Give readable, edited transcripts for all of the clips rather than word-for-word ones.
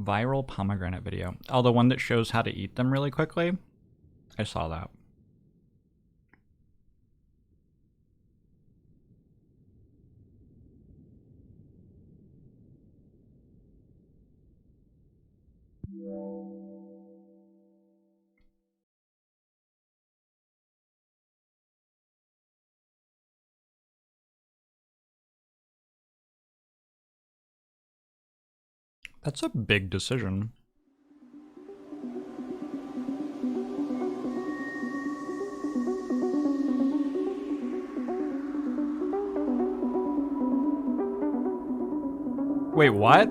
Viral pomegranate video. Oh, the one that shows how to eat them really quickly? I saw that. That's a big decision. Wait, what?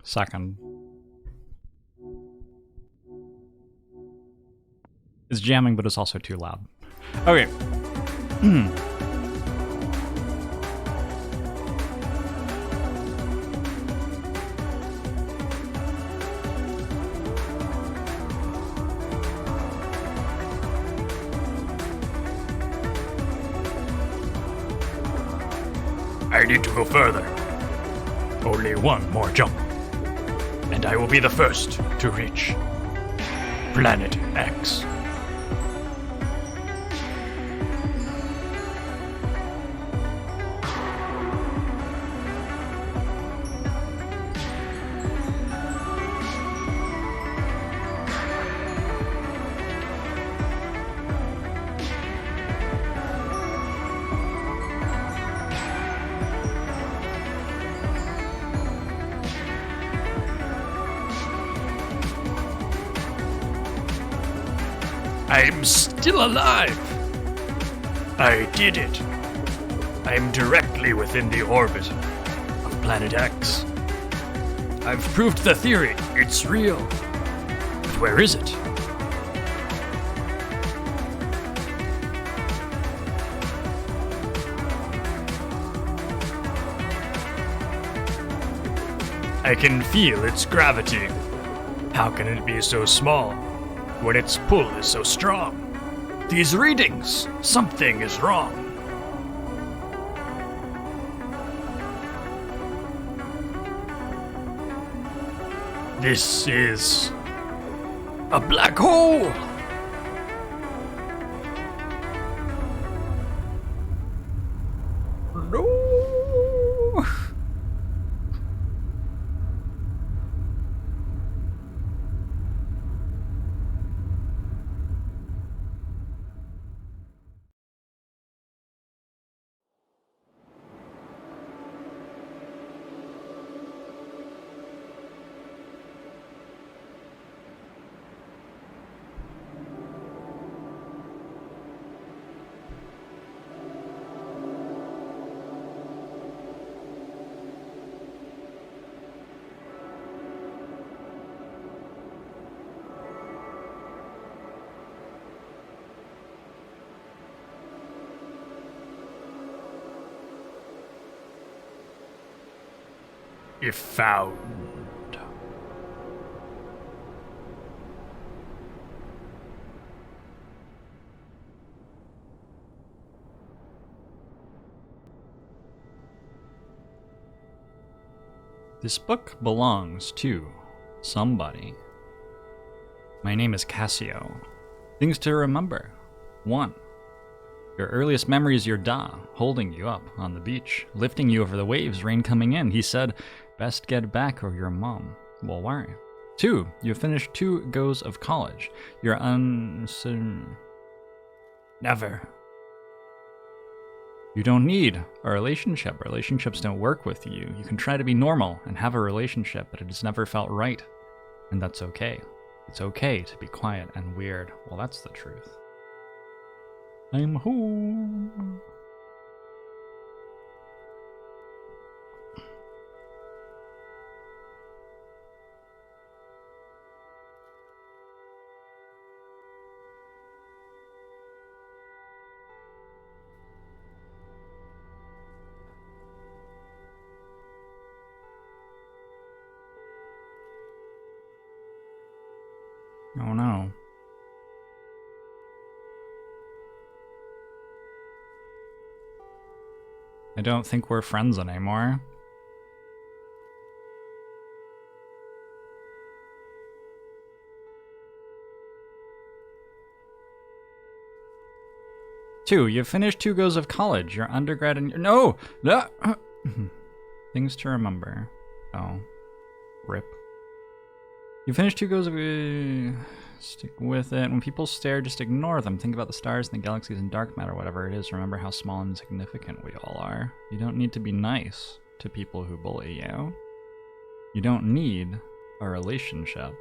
Second. It's jamming, but it's also too loud. Okay. I need to go further. Only one more jump. And I will be the first to reach Planet X. I'm still alive! I did it. I'm directly within the orbit of Planet X. I've proved the theory. It's real. But where is it? I can feel its gravity. How can it be so small when its pull is so strong? These readings, something is wrong. This is a black hole. No. If found. This book belongs to somebody. My name is Cassio. Things to remember. 1. Your earliest memory is your Da, holding you up on the beach, lifting you over the waves, rain coming in. He said, best get back or your mom will worry. 2. You finished 2 goes of college. You're Never. You don't need a relationship. Relationships don't work with you. You can try to be normal and have a relationship, but it has never felt right. And that's okay. It's okay to be quiet and weird. Well, that's the truth. I'm home. Oh no. I don't think we're friends anymore. Two, you've finished 2 goes of college. You're undergrad and you're... No! Things to remember. Oh. Rip. You finished 2 goes of... stick with it. When people stare, just ignore them. Think about the stars and the galaxies and dark matter, whatever it is. Remember how small and insignificant we all are. You don't need to be nice to people who bully you. You don't need a relationship.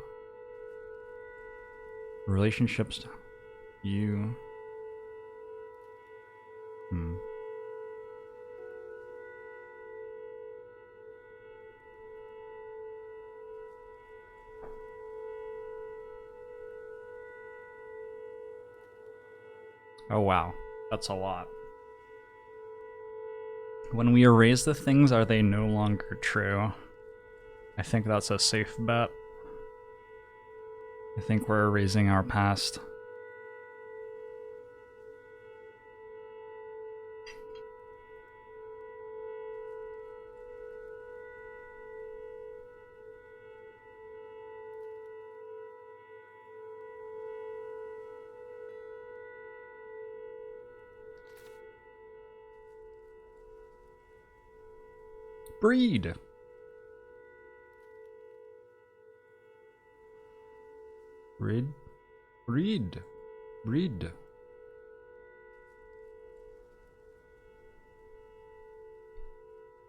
Relationships... You... Oh wow, that's a lot. When we erase the things, are they no longer true? I think that's a safe bet. I think we're erasing our past. Breed. Breed. Breed. Breed.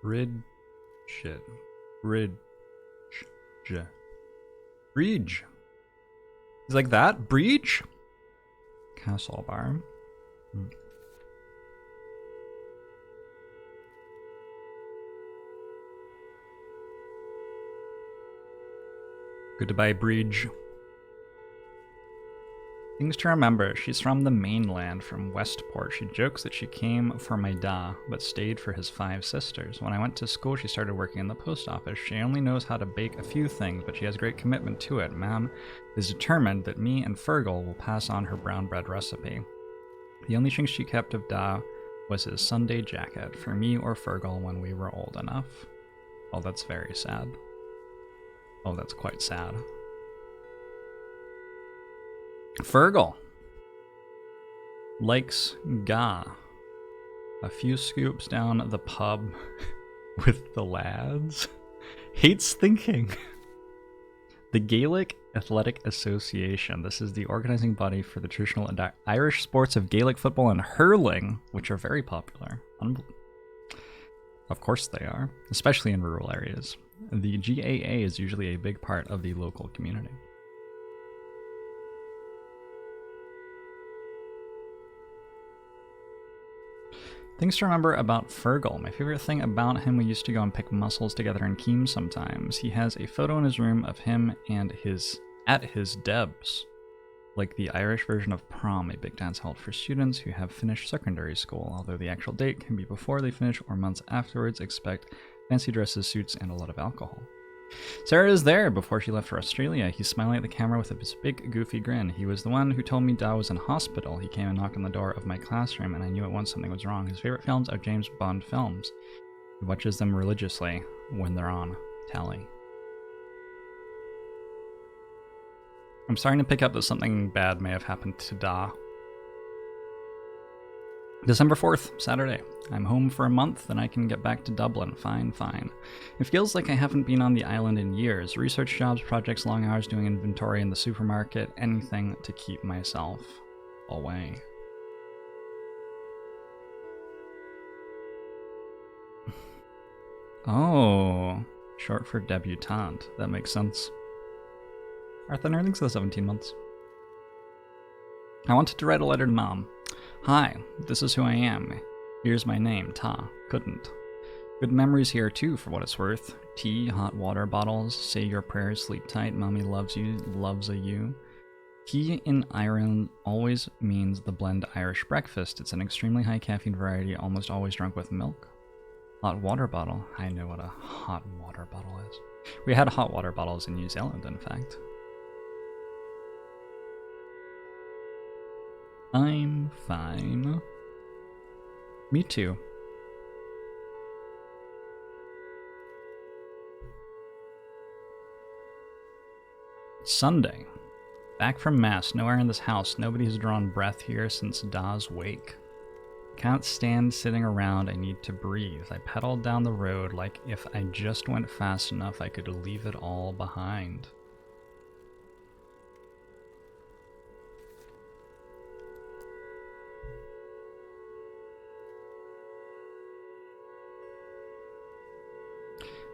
Bridge. Shit. Bridge. Breach. Is like that? Breach? Castle bar. Goodbye, Bridge. Things to remember. She's from the mainland, from Westport. She jokes that she came for my da, but stayed for his 5 sisters. When I went to school, she started working in the post office. She only knows how to bake a few things, but she has great commitment to it. Mom is determined that me and Fergal will pass on her brown bread recipe. The only thing she kept of da was his Sunday jacket, for me or Fergal when we were old enough. Oh, that's very sad. Oh, that's quite sad. Fergal likes ga. A few scoops down the pub with the lads. Hates thinking. The Gaelic Athletic Association. This is the organizing body for the traditional Irish sports of Gaelic football and hurling, which are very popular. Of course they are, especially in rural areas. The GAA is usually a big part of the local community. Things to remember about Fergal. My favorite thing about him, we used to go and pick mussels together in Keem sometimes. He has a photo in his room of him and at his Debs, like the Irish version of prom, a big dance held for students who have finished secondary school. Although the actual date can be before they finish or months afterwards, expect fancy dresses, suits, and a lot of alcohol. Sarah is there before she left for Australia. He's smiling at the camera with his big, goofy grin. He was the one who told me Da was in hospital. He came and knocked on the door of my classroom, and I knew at once something was wrong. His favorite films are James Bond films. He watches them religiously when they're on tally. I'm starting to pick up that something bad may have happened to Da. December 4th, Saturday. I'm home for a month, then I can get back to Dublin. Fine, fine. It feels like I haven't been on the island in years. Research jobs, projects, long hours doing inventory in the supermarket, anything to keep myself away. Oh, short for debutante. That makes sense. Arthur Earnings the 17 months. I wanted to write a letter to Mom. Hi, this is who I am. Here's my name, Ta. Couldn't. Good memories here too, for what it's worth. Tea, hot water bottles, say your prayers, sleep tight, Mommy loves you, loves a you. Tea in Ireland always means the blend Irish breakfast. It's an extremely high caffeine variety, almost always drunk with milk. Hot water bottle. I know what a hot water bottle is. We had hot water bottles in New Zealand, in fact. I'm fine. Me too. Sunday. Back from Mass, nowhere in this house. Nobody has drawn breath here since Da's wake. Can't stand sitting around, I need to breathe. I pedaled down the road like if I just went fast enough I could leave it all behind.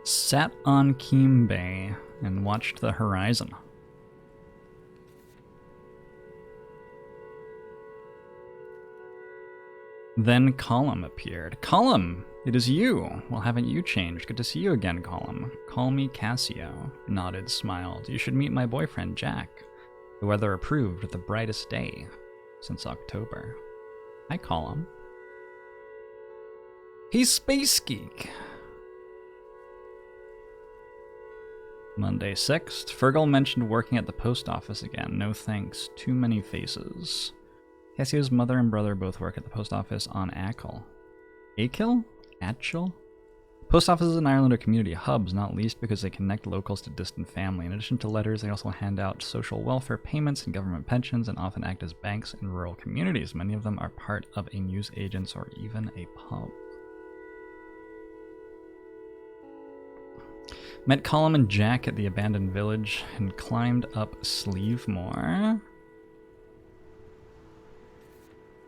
Sat on Keem Bay and watched the horizon. Then Colum appeared. Colum! It is you! Well, haven't you changed? Good to see you again, Colum. Call me Cassio. Nodded, smiled. You should meet my boyfriend, Jack. The weather approved, the brightest day since October. Hi, Colum. He's Space Geek. Monday 6th. Fergal mentioned working at the post office again. No thanks. Too many faces. Cassio's mother and brother both work at the post office on Achill. Achill? Achill? Post offices in Ireland are community hubs, not least because they connect locals to distant family. In addition to letters, they also hand out social welfare payments and government pensions and often act as banks in rural communities. Many of them are part of a newsagent's or even a pub. Met Colum and Jack at the abandoned village and climbed up Sleevemore.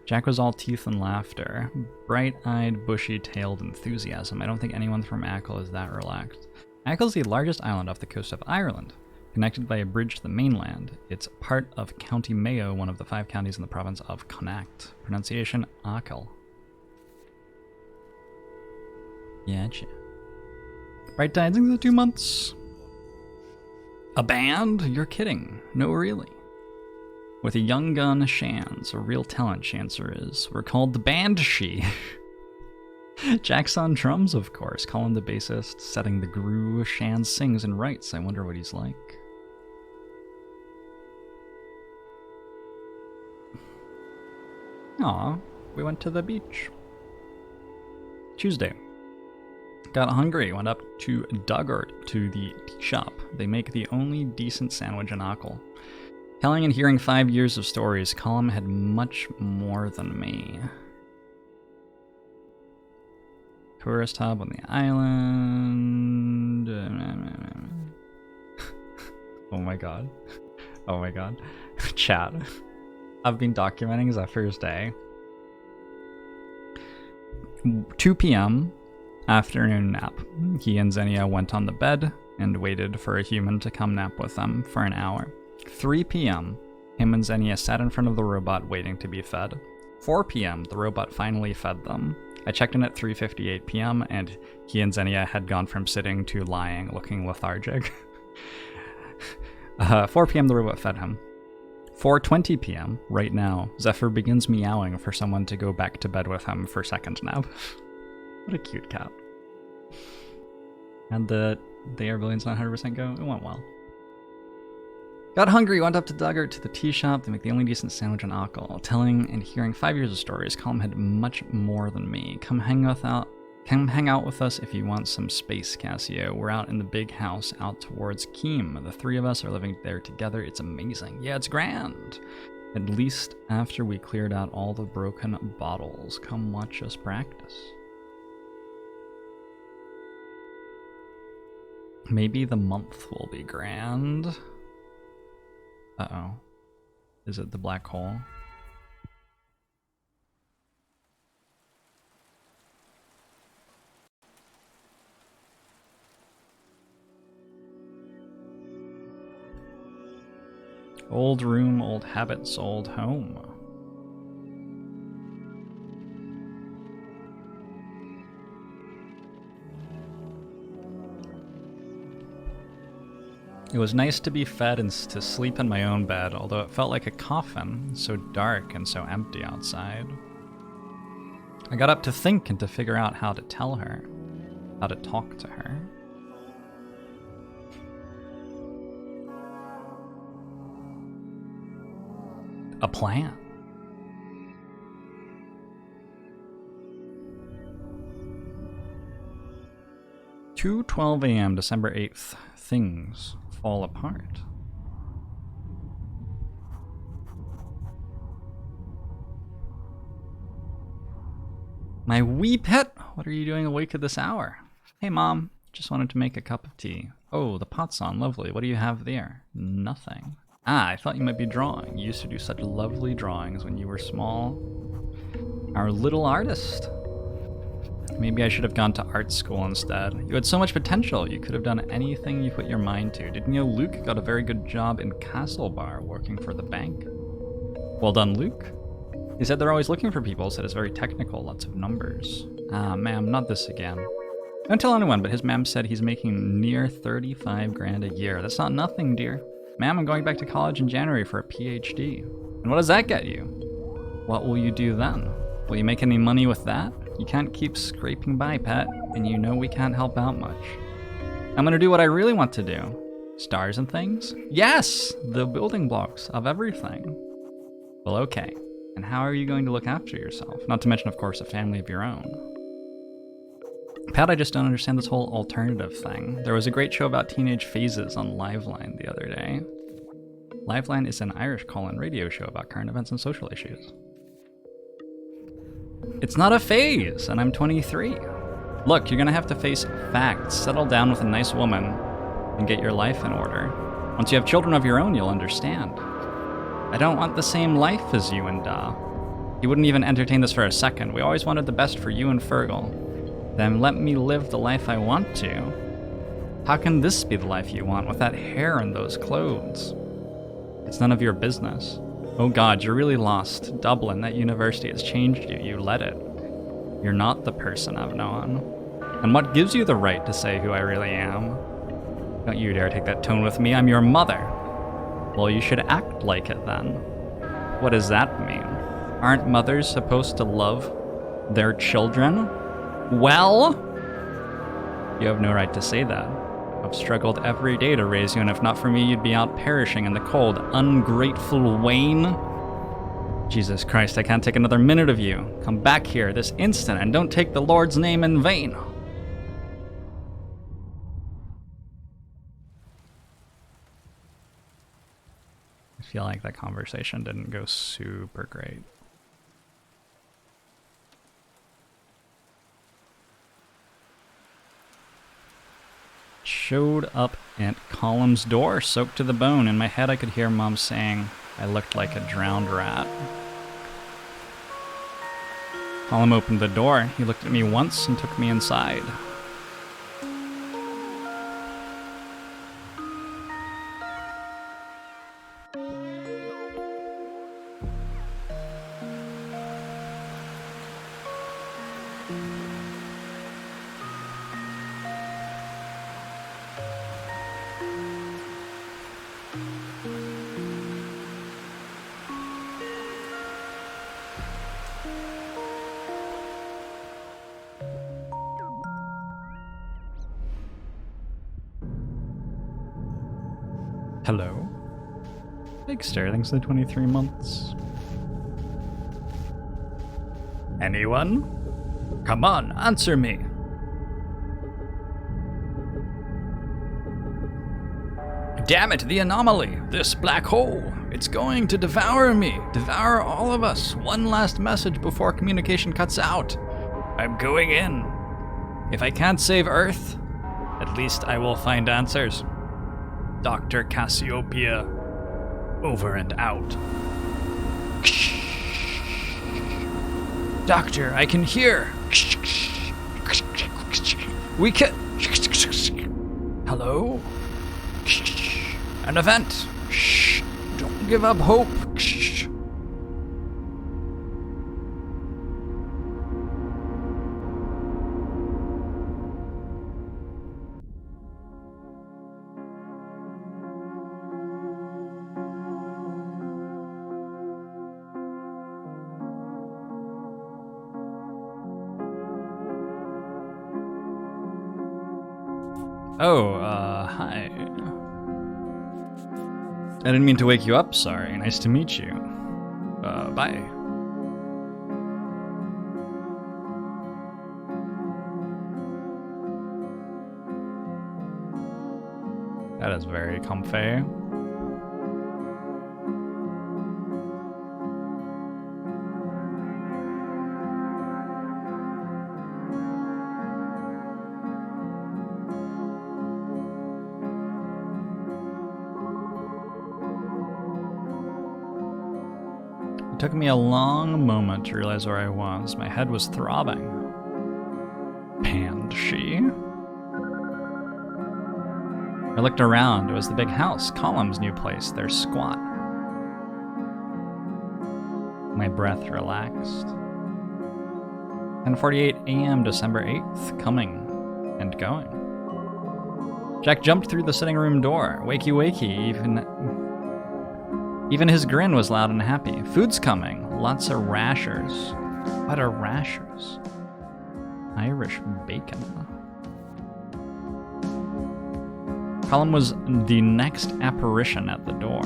Jack was all teeth and laughter, bright-eyed, bushy-tailed enthusiasm. I don't think anyone from Achill is that relaxed. Achill is the largest island off the coast of Ireland, connected by a bridge to the mainland. It's part of County Mayo, one of the 5 counties in the province of Connacht. Pronunciation, Achill. Gotcha. Bright tidings in 2 months. A band? You're kidding. No, really. With a young gun, Shans, a real talent Chancer is. We're called the Banshee. Jack's on drums, of course. Colin the bassist, setting the groove. Shans sings and writes. I wonder what he's like. Aw, we went to the beach. Tuesday. Got hungry, went up to Duggart to the tea shop. They make the only decent sandwich in Achill. Telling and hearing 5 years of stories, Colum had much more than me. Tourist hub on the island. Oh my god. Oh my god. Chat. I've been documenting Zephyr's day. 2 p.m. afternoon nap. He and Xenia went on the bed and waited for a human to come nap with them for an hour. 3 p.m. him and Xenia sat in front of the robot waiting to be fed. 4 p.m. the robot finally fed them. I checked in at 3:58 p.m. and he and Xenia had gone from sitting to lying, looking lethargic. 4 p.m. the robot fed him. 4:20 p.m. right now, Zephyr begins meowing for someone to go back to bed with him for second nap. What a cute cat. And the Air Billions 900% go? It went well. Got hungry, went up to Duggart to the tea shop. They make the only decent sandwich in Achill. Telling and hearing 5 years of stories, Colum had much more than me. Come hang out with us if you want some space, Cassio. We're out in the big house out towards Keem. The 3 of us are living there together. It's amazing. Yeah, it's grand. At least after we cleared out all the broken bottles. Come watch us practice. Maybe the month will be grand. Uh-oh. Is it the black hole? Old room, old habits, old home. It was nice to be fed and to sleep in my own bed, although it felt like a coffin, so dark and so empty outside. I got up to think and to figure out how to tell her, how to talk to her. A plan. Two 12 a.m. December 8th. Things fall apart. My wee pet, what are you doing awake at this hour? Hey mom, just wanted to make a cup of tea. Oh, the pot's on, lovely. What do you have there? Nothing. Ah, I thought you might be drawing. You used to do such lovely drawings when you were small. Our little artist. Maybe I should have gone to art school instead. You had so much potential. You could have done anything you put your mind to. Didn't you know Luke got a very good job in Castlebar working for the bank? Well done, Luke. He said they're always looking for people, said it's very technical, lots of numbers. Ah, ma'am, not this again. Don't tell anyone, but his ma'am said he's making near 35 grand a year. That's not nothing, dear. Ma'am, I'm going back to college in January for a PhD. And what does that get you? What will you do then? Will you make any money with that? You can't keep scraping by, pet, and you know we can't help out much. I'm gonna do what I really want to do. Stars and things? Yes! The building blocks of everything. Well, okay. And how are you going to look after yourself? Not to mention, of course, a family of your own. Pat, I just don't understand this whole alternative thing. There was a great show about teenage phases on Liveline the other day. Liveline is an Irish call-in radio show about current events and social issues. It's not a phase, and I'm 23. Look, you're gonna have to face facts, settle down with a nice woman, and get your life in order. Once you have children of your own, you'll understand. I don't want the same life as you and Da. You wouldn't even entertain this for a second. We always wanted the best for you and Fergal. Then let me live the life I want to. How can this be the life you want with that hair and those clothes? It's none of your business. Oh God, you're really lost. Dublin, that university has changed you. You let it. You're not the person I've known. And what gives you the right to say who I really am? Don't you dare take that tone with me. I'm your mother. Well, you should act like it then. What does that mean? Aren't mothers supposed to love their children? Well, you have no right to say that. I've struggled every day to raise you, and if not for me, you'd be out perishing in the cold. Ungrateful Wayne. Jesus Christ, I can't take another minute of you. Come back here this instant and don't take the Lord's name in vain. I feel like that conversation didn't go super great. Showed up at Column's door, soaked to the bone. In my head, I could hear Mom saying I looked like a drowned rat. Column opened the door. He looked at me once and took me inside. Hello? Big Sterling's the 23 months. Anyone? Come on, answer me. Damn it, the anomaly! This black hole! It's going to devour me! Devour all of us! One last message before communication cuts out! I'm going in. If I can't save Earth, at least I will find answers. Dr. Cassiopeia, over and out. Doctor, I can hear! We can... Hello? An event! Shh! Don't give up hope! Shh! Oh, hi. I didn't mean to wake you up, sorry. Nice to meet you. Bye. That is very comfy. It took me a long moment to realize where I was. My head was throbbing. Panned she? I looked around. It was the big house, Column's new place. They're squat. My breath relaxed. 10:48 a.m. December 8th. Coming and going. Jack jumped through the sitting room door. Wakey wakey, Even his grin was loud and happy. Food's coming. Lots of rashers. What are rashers? Irish bacon. Colin was the next apparition at the door.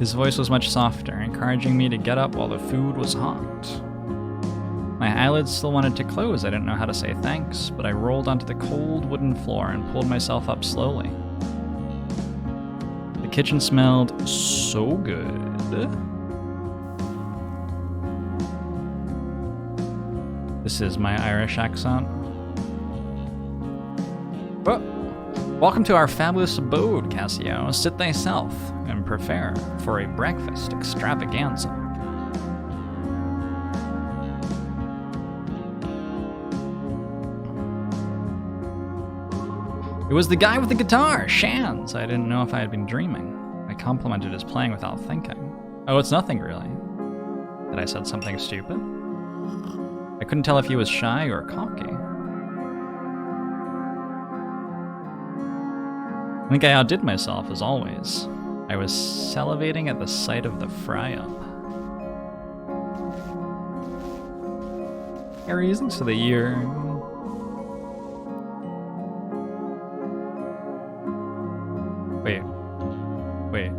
His voice was much softer, encouraging me to get up while the food was hot. My eyelids still wanted to close. I didn't know how to say thanks, but I rolled onto the cold wooden floor and pulled myself up slowly. The kitchen smelled so good. This is my Irish accent. Oh, welcome to our fabulous abode, Cassio. Sit thyself and prepare for a breakfast extravaganza. It was the guy with the guitar, Shans. I didn't know if I had been dreaming. I complimented his playing without thinking. Oh, it's nothing really. Had I said something stupid? I couldn't tell if he was shy or cocky. I think I outdid myself as always. I was salivating at the sight of the fry-up. Aries into the year. Wait.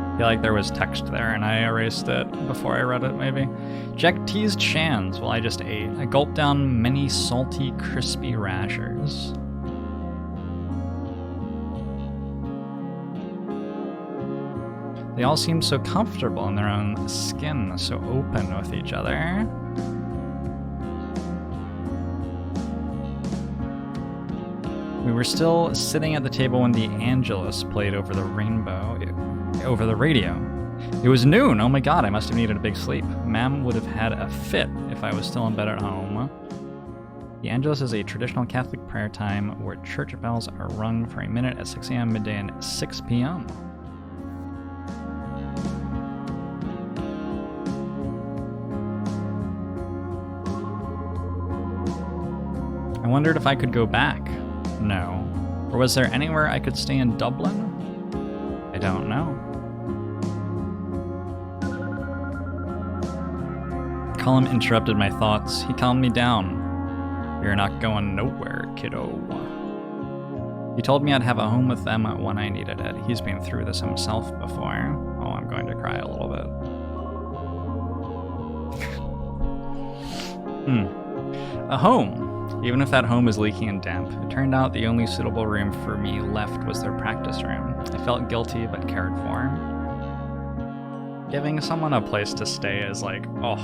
I feel like there was text there and I erased it before I read it, maybe. Jack teased Shans while I just ate. I gulped down many salty, crispy rashers. They all seemed so comfortable in their own skin, so open with each other. We were still sitting at the table when the Angelus played over the radio. It was noon. Oh my god, I must have needed a big sleep. Ma'am would have had a fit if I was still in bed at home. The Angelus is a traditional Catholic prayer time where church bells are rung for a minute at 6 a.m., midday, and 6 p.m. I wondered if I could go back. No. Or was there anywhere I could stay in Dublin? I don't know. Colin interrupted my thoughts. He calmed me down. You're not going nowhere, kiddo. He told me I'd have a home with them when I needed it. He's been through this himself before. Oh, I'm going to cry a little bit. A home. Even if that home is leaky and damp, it turned out the only suitable room for me left was their practice room. I felt guilty but cared for. Giving someone a place to stay is like, I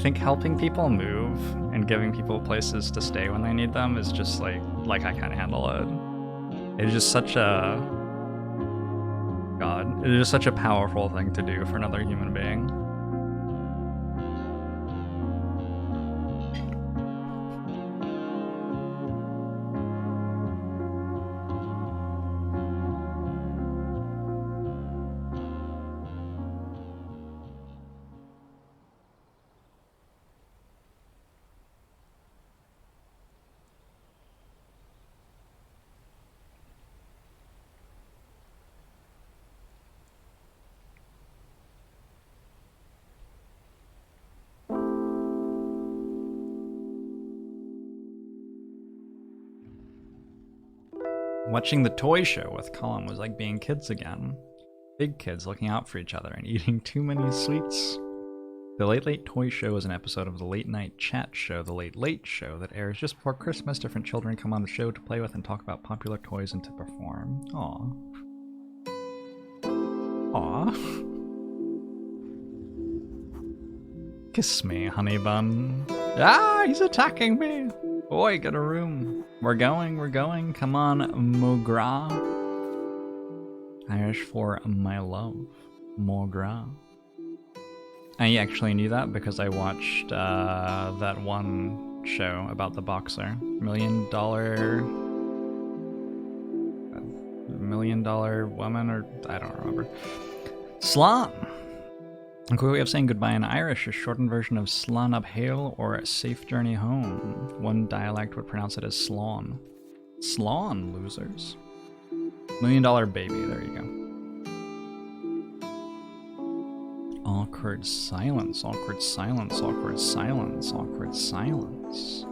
think helping people move and giving people places to stay when they need them is just like I can't handle it. It's just such a... God, it is such a powerful thing to do for another human being. Watching the toy show with Colin was like being kids again. Big kids looking out for each other and eating too many sweets. The Late Late Toy Show is an episode of the late night chat show, The Late Late Show, that airs just before Christmas. Different children come on the show to play with and talk about popular toys and to perform. Aww. Aww. Kiss me, honey bun. Ah, he's attacking me! Boy, get a room. We're going. Come on, Mogra. Irish for my love. Mogra. I actually knew that because I watched that one show about the boxer. $1 million woman, or I don't remember. Slán. A quick way of saying goodbye in Irish is shortened version of Slán ab Hail or Safe Journey Home. One dialect would pronounce it as Slán. Slán, losers. $1 Million Baby, there you go. Awkward silence, awkward silence, awkward silence, awkward silence.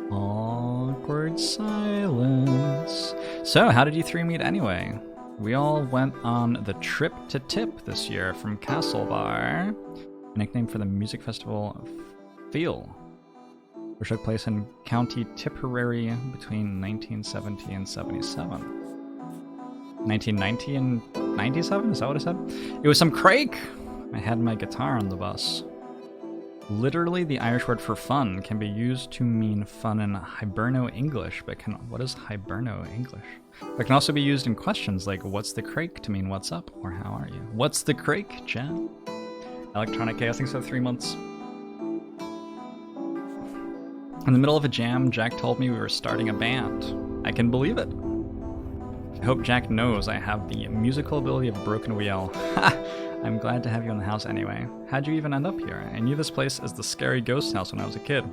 Awkward silence. So, how did you three meet anyway? We all went on the Trip to Tip this year from Castlebar, a nickname for the music festival Feel, which took place in County Tipperary between 1970 and 77. 1990 and 97? Is that what I said? It was some crake! I had my guitar on the bus. Literally, the Irish word for fun can be used to mean fun in Hiberno-English, but what is Hiberno-English? It can also be used in questions like, what's the crake, to mean what's up, or how are you? What's the crake, Jack? Electronic Chaos, I think so, 3 months. In the middle of a jam, Jack told me we were starting a band. I can believe it. I hope Jack knows I have the musical ability of broken wheel. Ha! I'm glad to have you in the house anyway. How'd you even end up here? I knew this place as the scary ghost house when I was a kid.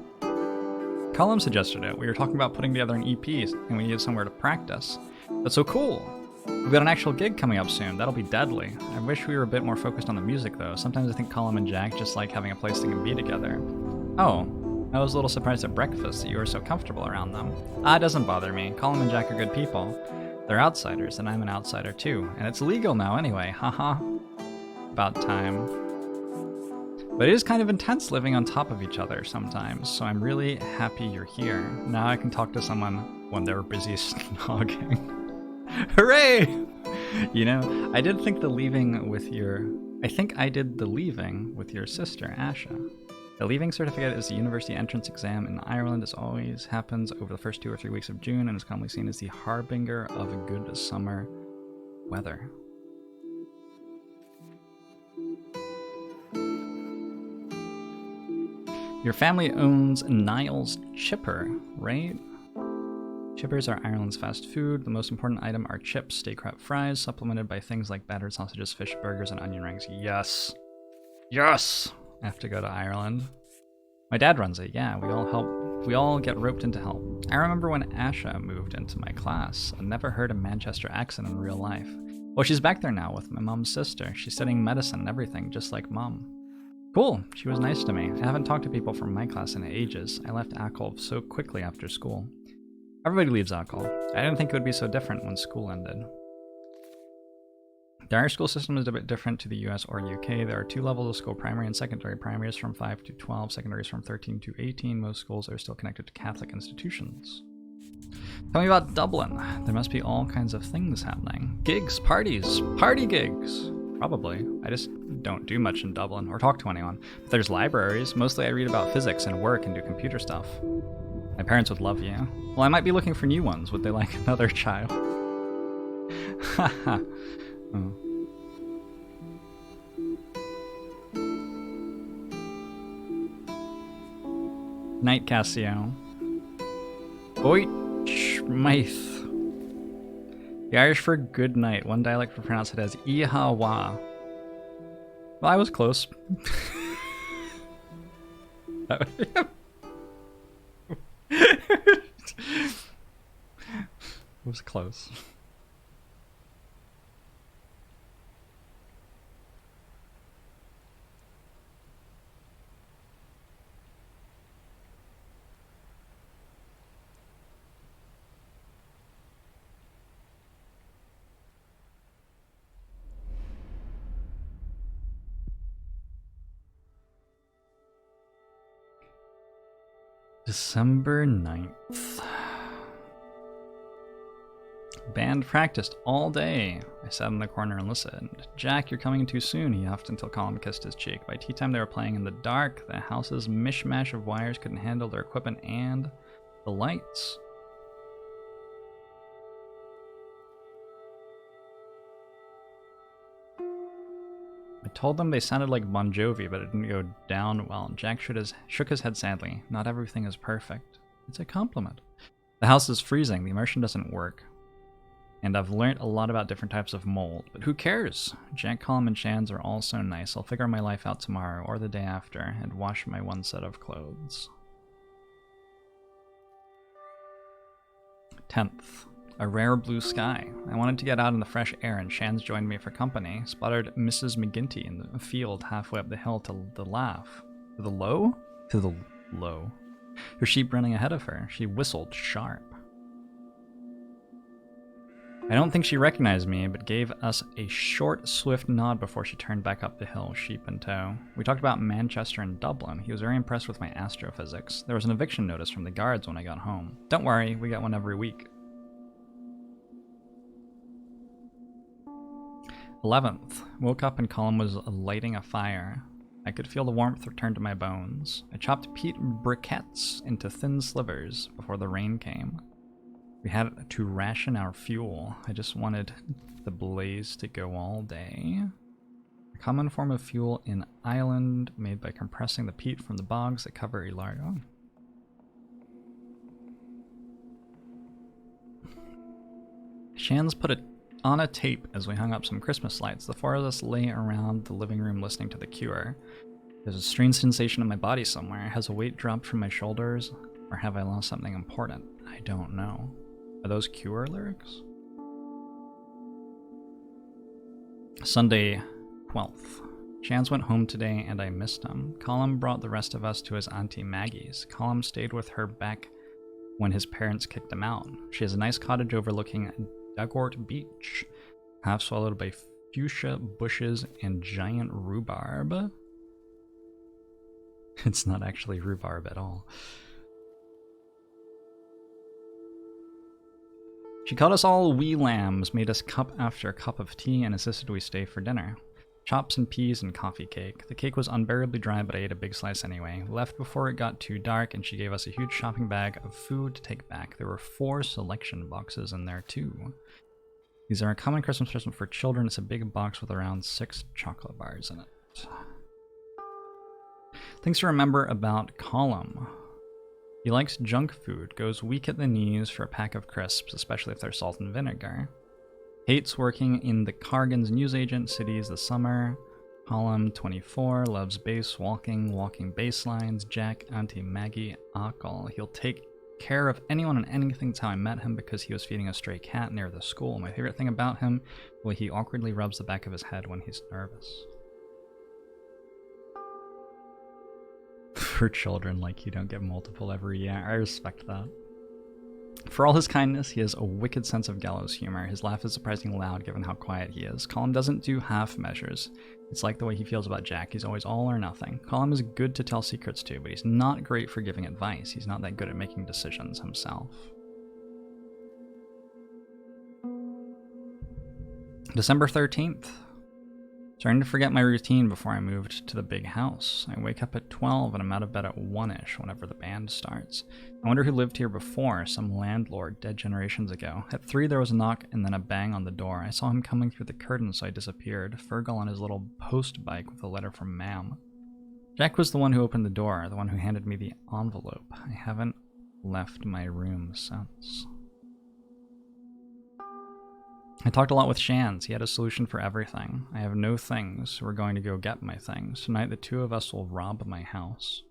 Colin suggested it. We were talking about putting together an EP, and we needed somewhere to practice. That's so cool! We've got an actual gig coming up soon. That'll be deadly. I wish we were a bit more focused on the music, though. Sometimes I think Colin and Jack just like having a place they can be together. Oh, I was a little surprised at breakfast that you were so comfortable around them. It doesn't bother me. Colin and Jack are good people. They're outsiders, and I'm an outsider too. And it's legal now anyway, haha. About time. But it is kind of intense living on top of each other sometimes, so I'm really happy you're here. Now I can talk to someone when they're busy snogging. Hooray! You know, I did think the leaving with your... I think I did the leaving with your sister, Asha. The leaving certificate is the university entrance exam in Ireland. As always happens over the first 2 or 3 weeks of June and is commonly seen as the harbinger of a good summer weather. Your family owns Niles Chipper, right? Chippers are Ireland's fast food. The most important item are chips, steak wrap fries, supplemented by things like battered sausages, fish burgers, and onion rings. Yes! Yes! I have to go to Ireland. My dad runs it, yeah, we all get roped into help. I remember when Asha moved into my class. I never heard a Manchester accent in real life. Well, she's back there now with my mom's sister. She's studying medicine and everything, just like mom. Cool, she was nice to me. I haven't talked to people from my class in ages. I left Ackle so quickly after school. Everybody leaves Ackle. I didn't think it would be so different when school ended. The Irish school system is a bit different to the US or UK. There are 2 levels of school, primary and secondary. Primary is from 5 to 12, secondary is from 13 to 18. Most schools are still connected to Catholic institutions. Tell me about Dublin. There must be all kinds of things happening. Gigs, parties, party gigs. Probably. I just don't do much in Dublin or talk to anyone. But there's libraries. Mostly I read about physics and work and do computer stuff. My parents would love you. Well, I might be looking for new ones. Would they like another child? Haha. Oh. Night, Cassio. Oit Schmeith. The Irish for good night. One dialect will pronounce it as Ihawa. Well, I was close. Was close. December 9th. Band practiced all day. I sat in the corner and listened. Jack, you're coming too soon, he huffed until Colin kissed his cheek. By tea time they were playing in the dark. The house's mishmash of wires couldn't handle their equipment and the lights. I told them they sounded like Bon Jovi, but it didn't go down well. Jack shook his head sadly. Not everything is perfect. It's a compliment. The house is freezing. The immersion doesn't work. And I've learned a lot about different types of mold. But who cares? Jack, Colm, and Shans are all so nice. I'll figure my life out tomorrow or the day after and wash my one set of clothes. 10th. A rare blue sky. I wanted to get out in the fresh air, and Shans joined me for company. Spotted Mrs. McGinty in the field halfway up the hill to the laugh. To the low? To the low. Her sheep running ahead of her. She whistled sharp. I don't think she recognized me, but gave us a short, swift nod before she turned back up the hill, sheep in tow. We talked about Manchester and Dublin. He was very impressed with my astrophysics. There was an eviction notice from the guards when I got home. Don't worry, we get one every week. 11th. Woke up and Colin was lighting a fire. I could feel the warmth return to my bones. I chopped peat briquettes into thin slivers before the rain came. We had to ration our fuel. I just wanted the blaze to go all day. A common form of fuel in Ireland made by compressing the peat from the bogs that cover a large... Oh. Shans put it on a tape as we hung up some Christmas lights. The four of us lay around the living room listening to The Cure. There's a strange sensation in my body somewhere. Has a weight dropped from my shoulders, or have I lost something important? I don't know. Are those Cure lyrics? Sunday, 12th. Chance went home today and I missed him. Colm brought the rest of us to his Auntie Maggie's. Colm stayed with her back when his parents kicked him out. She has a nice cottage overlooking Dagort Beach, half swallowed by fuchsia bushes and giant rhubarb. It's not actually rhubarb at all. She called us all wee lambs, made us cup after cup of tea, and insisted we stay for dinner. Chops and peas and coffee cake. The cake was unbearably dry, but I ate a big slice anyway. We left before it got too dark, and she gave us a huge shopping bag of food to take back. There were 4 selection boxes in there too. These are a common Christmas present for children. It's a big box with around 6 chocolate bars in it. Things to remember about Colm. He likes junk food, goes weak at the knees for a pack of crisps, especially if they're salt and vinegar. Hates working in the Cargan's newsagent cities this summer. Colm, 24, loves bass walking bass lines. Jack, Auntie Maggie, Akal. He'll take care of anyone and anything. That's how I met him, because he was feeding a stray cat near the school. My favorite thing about him, the way he awkwardly rubs the back of his head when he's nervous. For children, like, you don't get multiple every year. I respect that. For all his kindness, he has a wicked sense of gallows humor. His laugh is surprisingly loud given how quiet he is. Colin doesn't do half measures. It's like the way he feels about Jack. He's always all or nothing. Colin is good to tell secrets to, but he's not great for giving advice. He's not that good at making decisions himself. December 13th. Starting to forget my routine before I moved to the big house. I wake up at 12 and I'm out of bed at 1-ish whenever the band starts. I wonder who lived here before, some landlord dead generations ago. At 3 there was a knock and then a bang on the door. I saw him coming through the curtain, so I disappeared. Fergal on his little post bike with a letter from Mam. Jack was the one who opened the door, the one who handed me the envelope. I haven't left my room since. I talked a lot with Shans. He had a solution for everything. I have no things, so we're going to go get my things. Tonight the two of us will rob my house.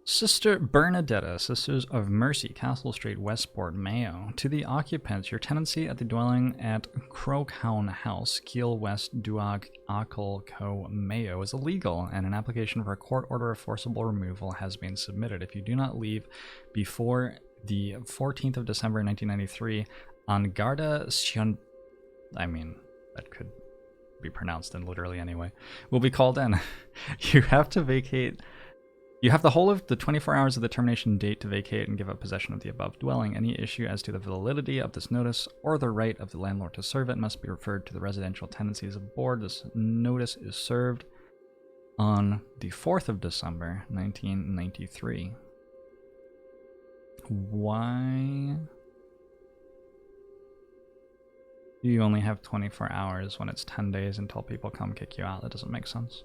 Sister Bernadetta, Sisters of Mercy, Castle Street, Westport, Mayo. To the occupants, your tenancy at the dwelling at Crokehound House, Kiel West, Duag, Akel, Co, Mayo is illegal, and an application for a court order of forcible removal has been submitted. If you do not leave before the 14th of December 1993, Angarda Sion... that could be pronounced in literally anyway, will be called in. You have to vacate... You have the whole of the 24 hours of the termination date to vacate and give up possession of the above dwelling. Any issue as to the validity of this notice or the right of the landlord to serve it must be referred to the Residential Tenancies Board. This notice is served on the 4th of December, 1993. Why do you only have 24 hours when it's 10 days until people come kick you out? That doesn't make sense.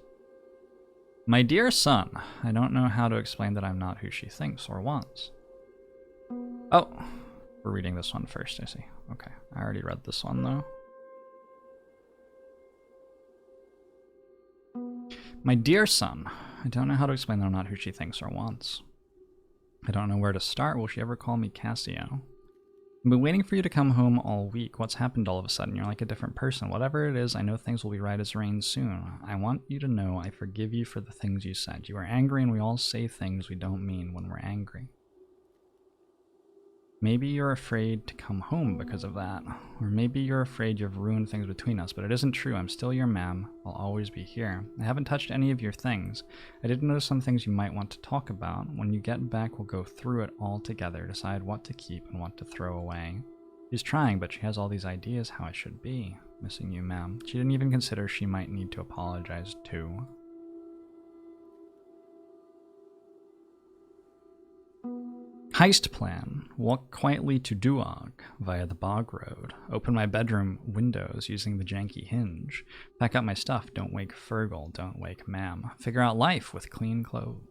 My dear son, I don't know how to explain that I'm not who she thinks or wants. Oh, we're reading this one first, I see. Okay, I already read this one though. My dear son, I don't know how to explain that I'm not who she thinks or wants. I don't know where to start. Will she ever call me Cassio? I've been waiting for you to come home all week. What's happened all of a sudden? You're like a different person. Whatever it is, I know things will be right as rain soon. I want you to know I forgive you for the things you said. You are angry and we all say things we don't mean when we're angry. Maybe you're afraid to come home because of that. Or maybe you're afraid you've ruined things between us, but it isn't true. I'm still your ma'am. I'll always be here. I haven't touched any of your things. I did notice some things you might want to talk about. When you get back, we'll go through it all together, decide what to keep and what to throw away. She's trying, but she has all these ideas how I should be. Missing you, ma'am. She didn't even consider she might need to apologize too. Heist plan. Walk quietly to Duag via the bog road. Open my bedroom windows using the janky hinge. Pack up my stuff. Don't wake Fergal. Don't wake Mam. Figure out life with clean clothes.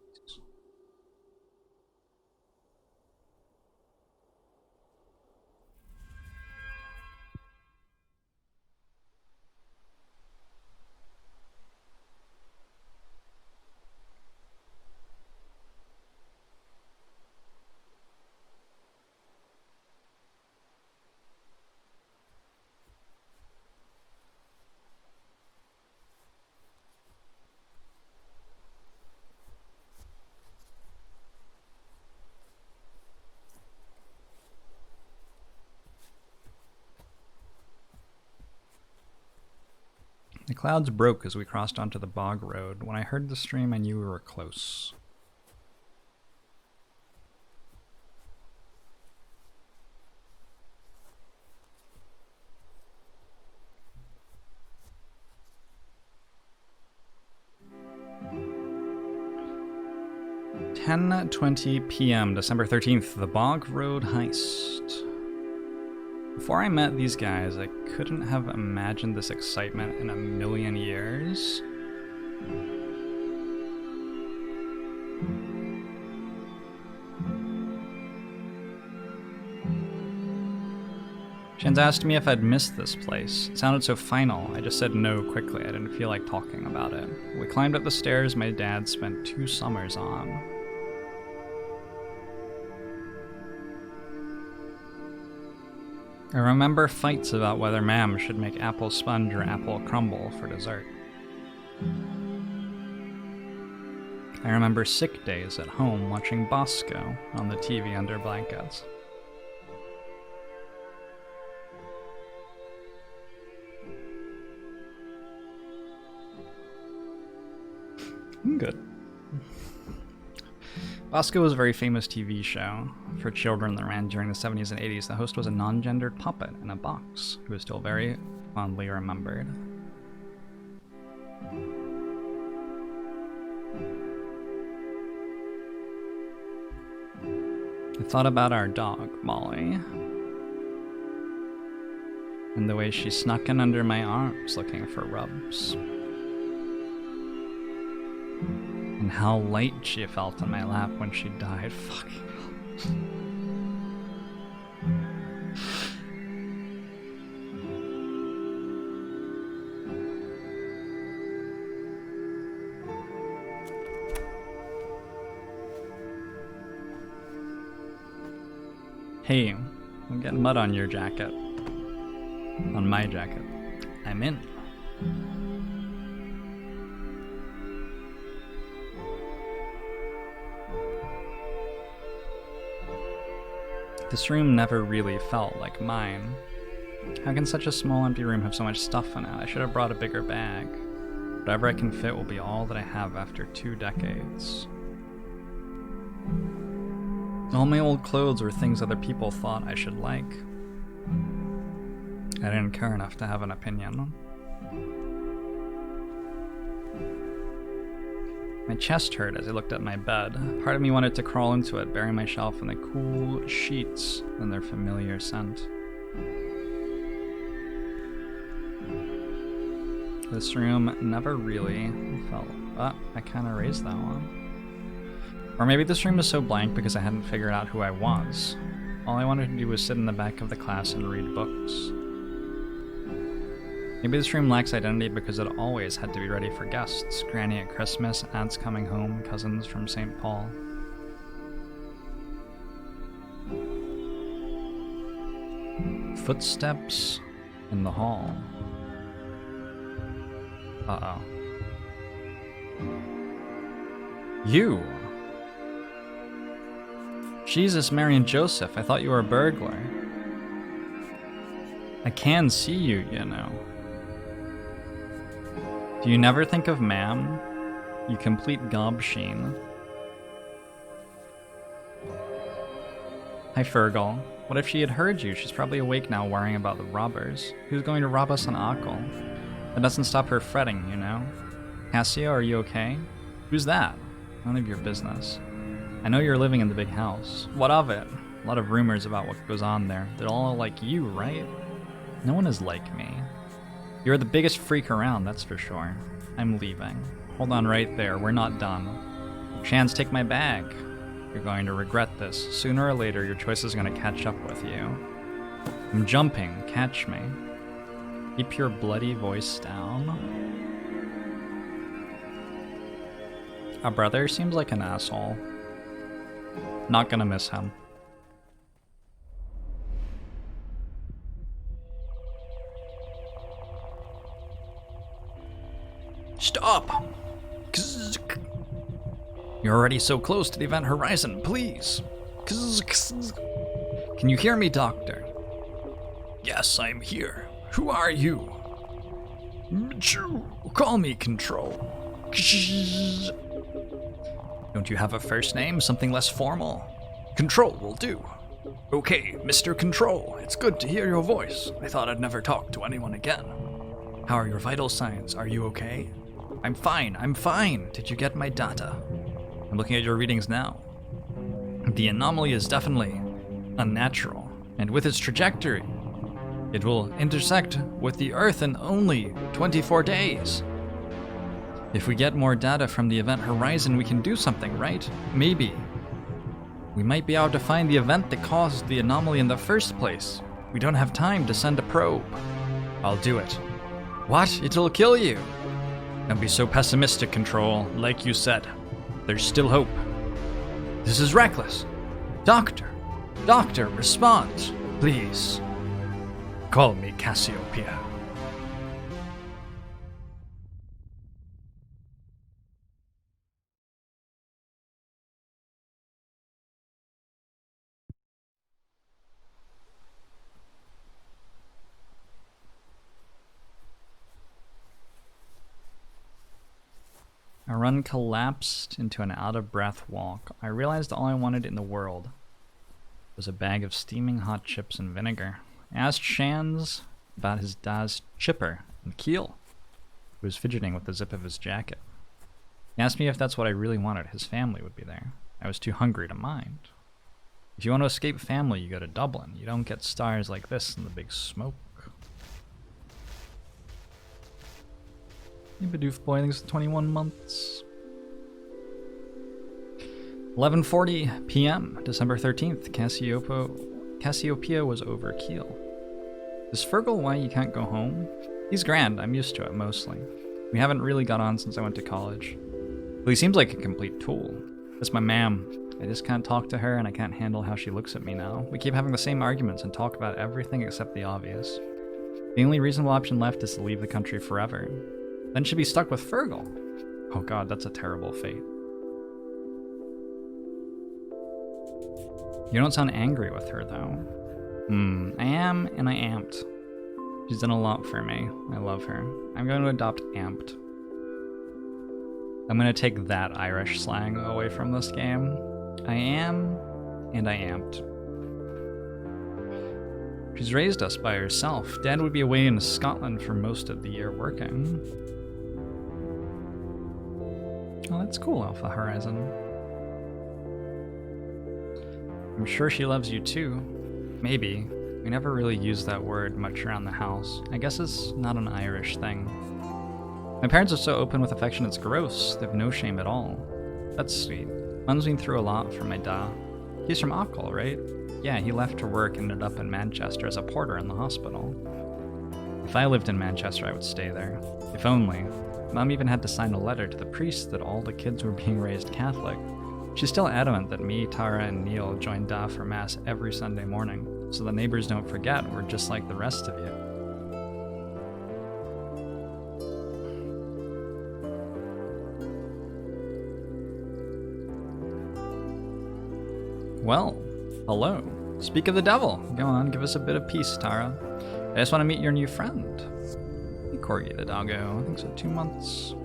The clouds broke as we crossed onto the bog road. When I heard the stream, I knew we were close. "10:20 p.m. December 13th, the Bog Road Heist. Before I met these guys, I couldn't have imagined this excitement in a million years. Shans asked me if I'd missed this place. It sounded so final. I just said no quickly. I didn't feel like talking about it. We climbed up the stairs my dad spent 2 summers on. I remember fights about whether Ma'am should make apple sponge or apple crumble for dessert. I remember sick days at home watching Bosco on the TV under blankets. I'm good. Bosco was a very famous TV show for children that ran during the 70s and 80s. The host was a non-gendered puppet in a box who is still very fondly remembered. I thought about our dog, Molly, and the way she snuck in under my arms looking for rubs. And how light she felt in my lap when she died. Fucking hell. Hey, I'm getting mud on your jacket. On my jacket. I'm in. This room never really felt like mine. How can such a small empty room have so much stuff in it? I should have brought a bigger bag. Whatever I can fit will be all that I have after 2 decades. All my old clothes were things other people thought I should like. I didn't care enough to have an opinion. My chest hurt as I looked at my bed. Part of me wanted to crawl into it, bury myself in the cool sheets and their familiar scent. This room never really felt... I kind of raised that one. Or maybe this room is so blank because I hadn't figured out who I was. All I wanted to do was sit in the back of the class and read books. Maybe this room lacks identity because it always had to be ready for guests. Granny at Christmas, aunts coming home, cousins from St. Paul. Footsteps in the hall. Uh-oh. You! Jesus, Mary, and Joseph, I thought you were a burglar. I can see you, you know. Do you never think of Ma'am? You complete gobsheen. Hi, Fergal. What if she had heard you? She's probably awake now worrying about the robbers. Who's going to rob us on Akil? That doesn't stop her fretting, you know? Cassio, are you okay? Who's that? None of your business. I know you're living in the big house. What of it? A lot of rumors about what goes on there. They're all like you, right? No one is like me. You're the biggest freak around, that's for sure. I'm leaving. Hold on right there, we're not done. Chance, take my bag. You're going to regret this. Sooner or later, your choice is going to catch up with you. I'm jumping, catch me. Keep your bloody voice down. Our brother seems like an asshole. Not gonna miss him. Stop! You're already so close to the event horizon, please. Can you hear me, Doctor? Yes, I'm here. Who are you? Call me Control. Don't you have a first name? Something less formal? Control will do. Okay, Mr. Control, it's good to hear your voice. I thought I'd never talk to anyone again. How are your vital signs? Are you okay? I'm fine. Did you get my data? I'm looking at your readings now. The anomaly is definitely unnatural, and with its trajectory, it will intersect with the Earth in only 24 days. If we get more data from the event horizon, we can do something, right? Maybe. We might be able to find the event that caused the anomaly in the first place. We don't have time to send a probe. I'll do it. What? It'll kill you. Don't be so pessimistic, Control. Like you said, there's still hope. This is reckless. Doctor, respond, please. Call me Cassiopeia. Our run collapsed into an out-of-breath walk. I realized all I wanted in the world was a bag of steaming hot chips and vinegar. I asked Shans about his dad's chipper and Keel, who was fidgeting with the zip of his jacket. He asked me if that's what I really wanted. His family would be there. I was too hungry to mind. If you want to escape family, you go to Dublin. You don't get stars like this in the big smoke. Hey, Bidoof boy, thanks for 21 months. 11:40 p.m., December 13th. Cassiopeia was over Keel. Is Fergal why you can't go home? He's grand. I'm used to it, mostly. We haven't really got on since I went to college. Well, he seems like a complete tool. That's my ma'am. I just can't talk to her, and I can't handle how she looks at me now. We keep having the same arguments and talk about everything except the obvious. The only reasonable option left is to leave the country forever. Then she'd be stuck with Fergal. Oh god, that's a terrible fate. You don't sound angry with her, though. I am, and I amped. She's done a lot for me. I love her. I'm going to adopt amped. I'm going to take that Irish slang away from this game. I am, and I amped. She's raised us by herself. Dad would be away in Scotland for most of the year working. Oh, that's cool, Alpha Horizon. I'm sure she loves you too. Maybe. We never really use that word much around the house. I guess it's not an Irish thing. My parents are so open with affection it's gross. They have no shame at all. That's sweet. Mum's been through a lot for my da. He's from Ochil, right? Yeah, he left to work and ended up in Manchester as a porter in the hospital. If I lived in Manchester, I would stay there. If only. Mum even had to sign a letter to the priest that all the kids were being raised Catholic. She's still adamant that me, Tara, and Neil join Da for Mass every Sunday morning, so the neighbors don't forget we're just like the rest of you. Well, hello. Speak of the devil. Go on, give us a bit of peace, Tara. I just want to meet your new friend. Hey, Corgi the doggo. I think so, 2 months.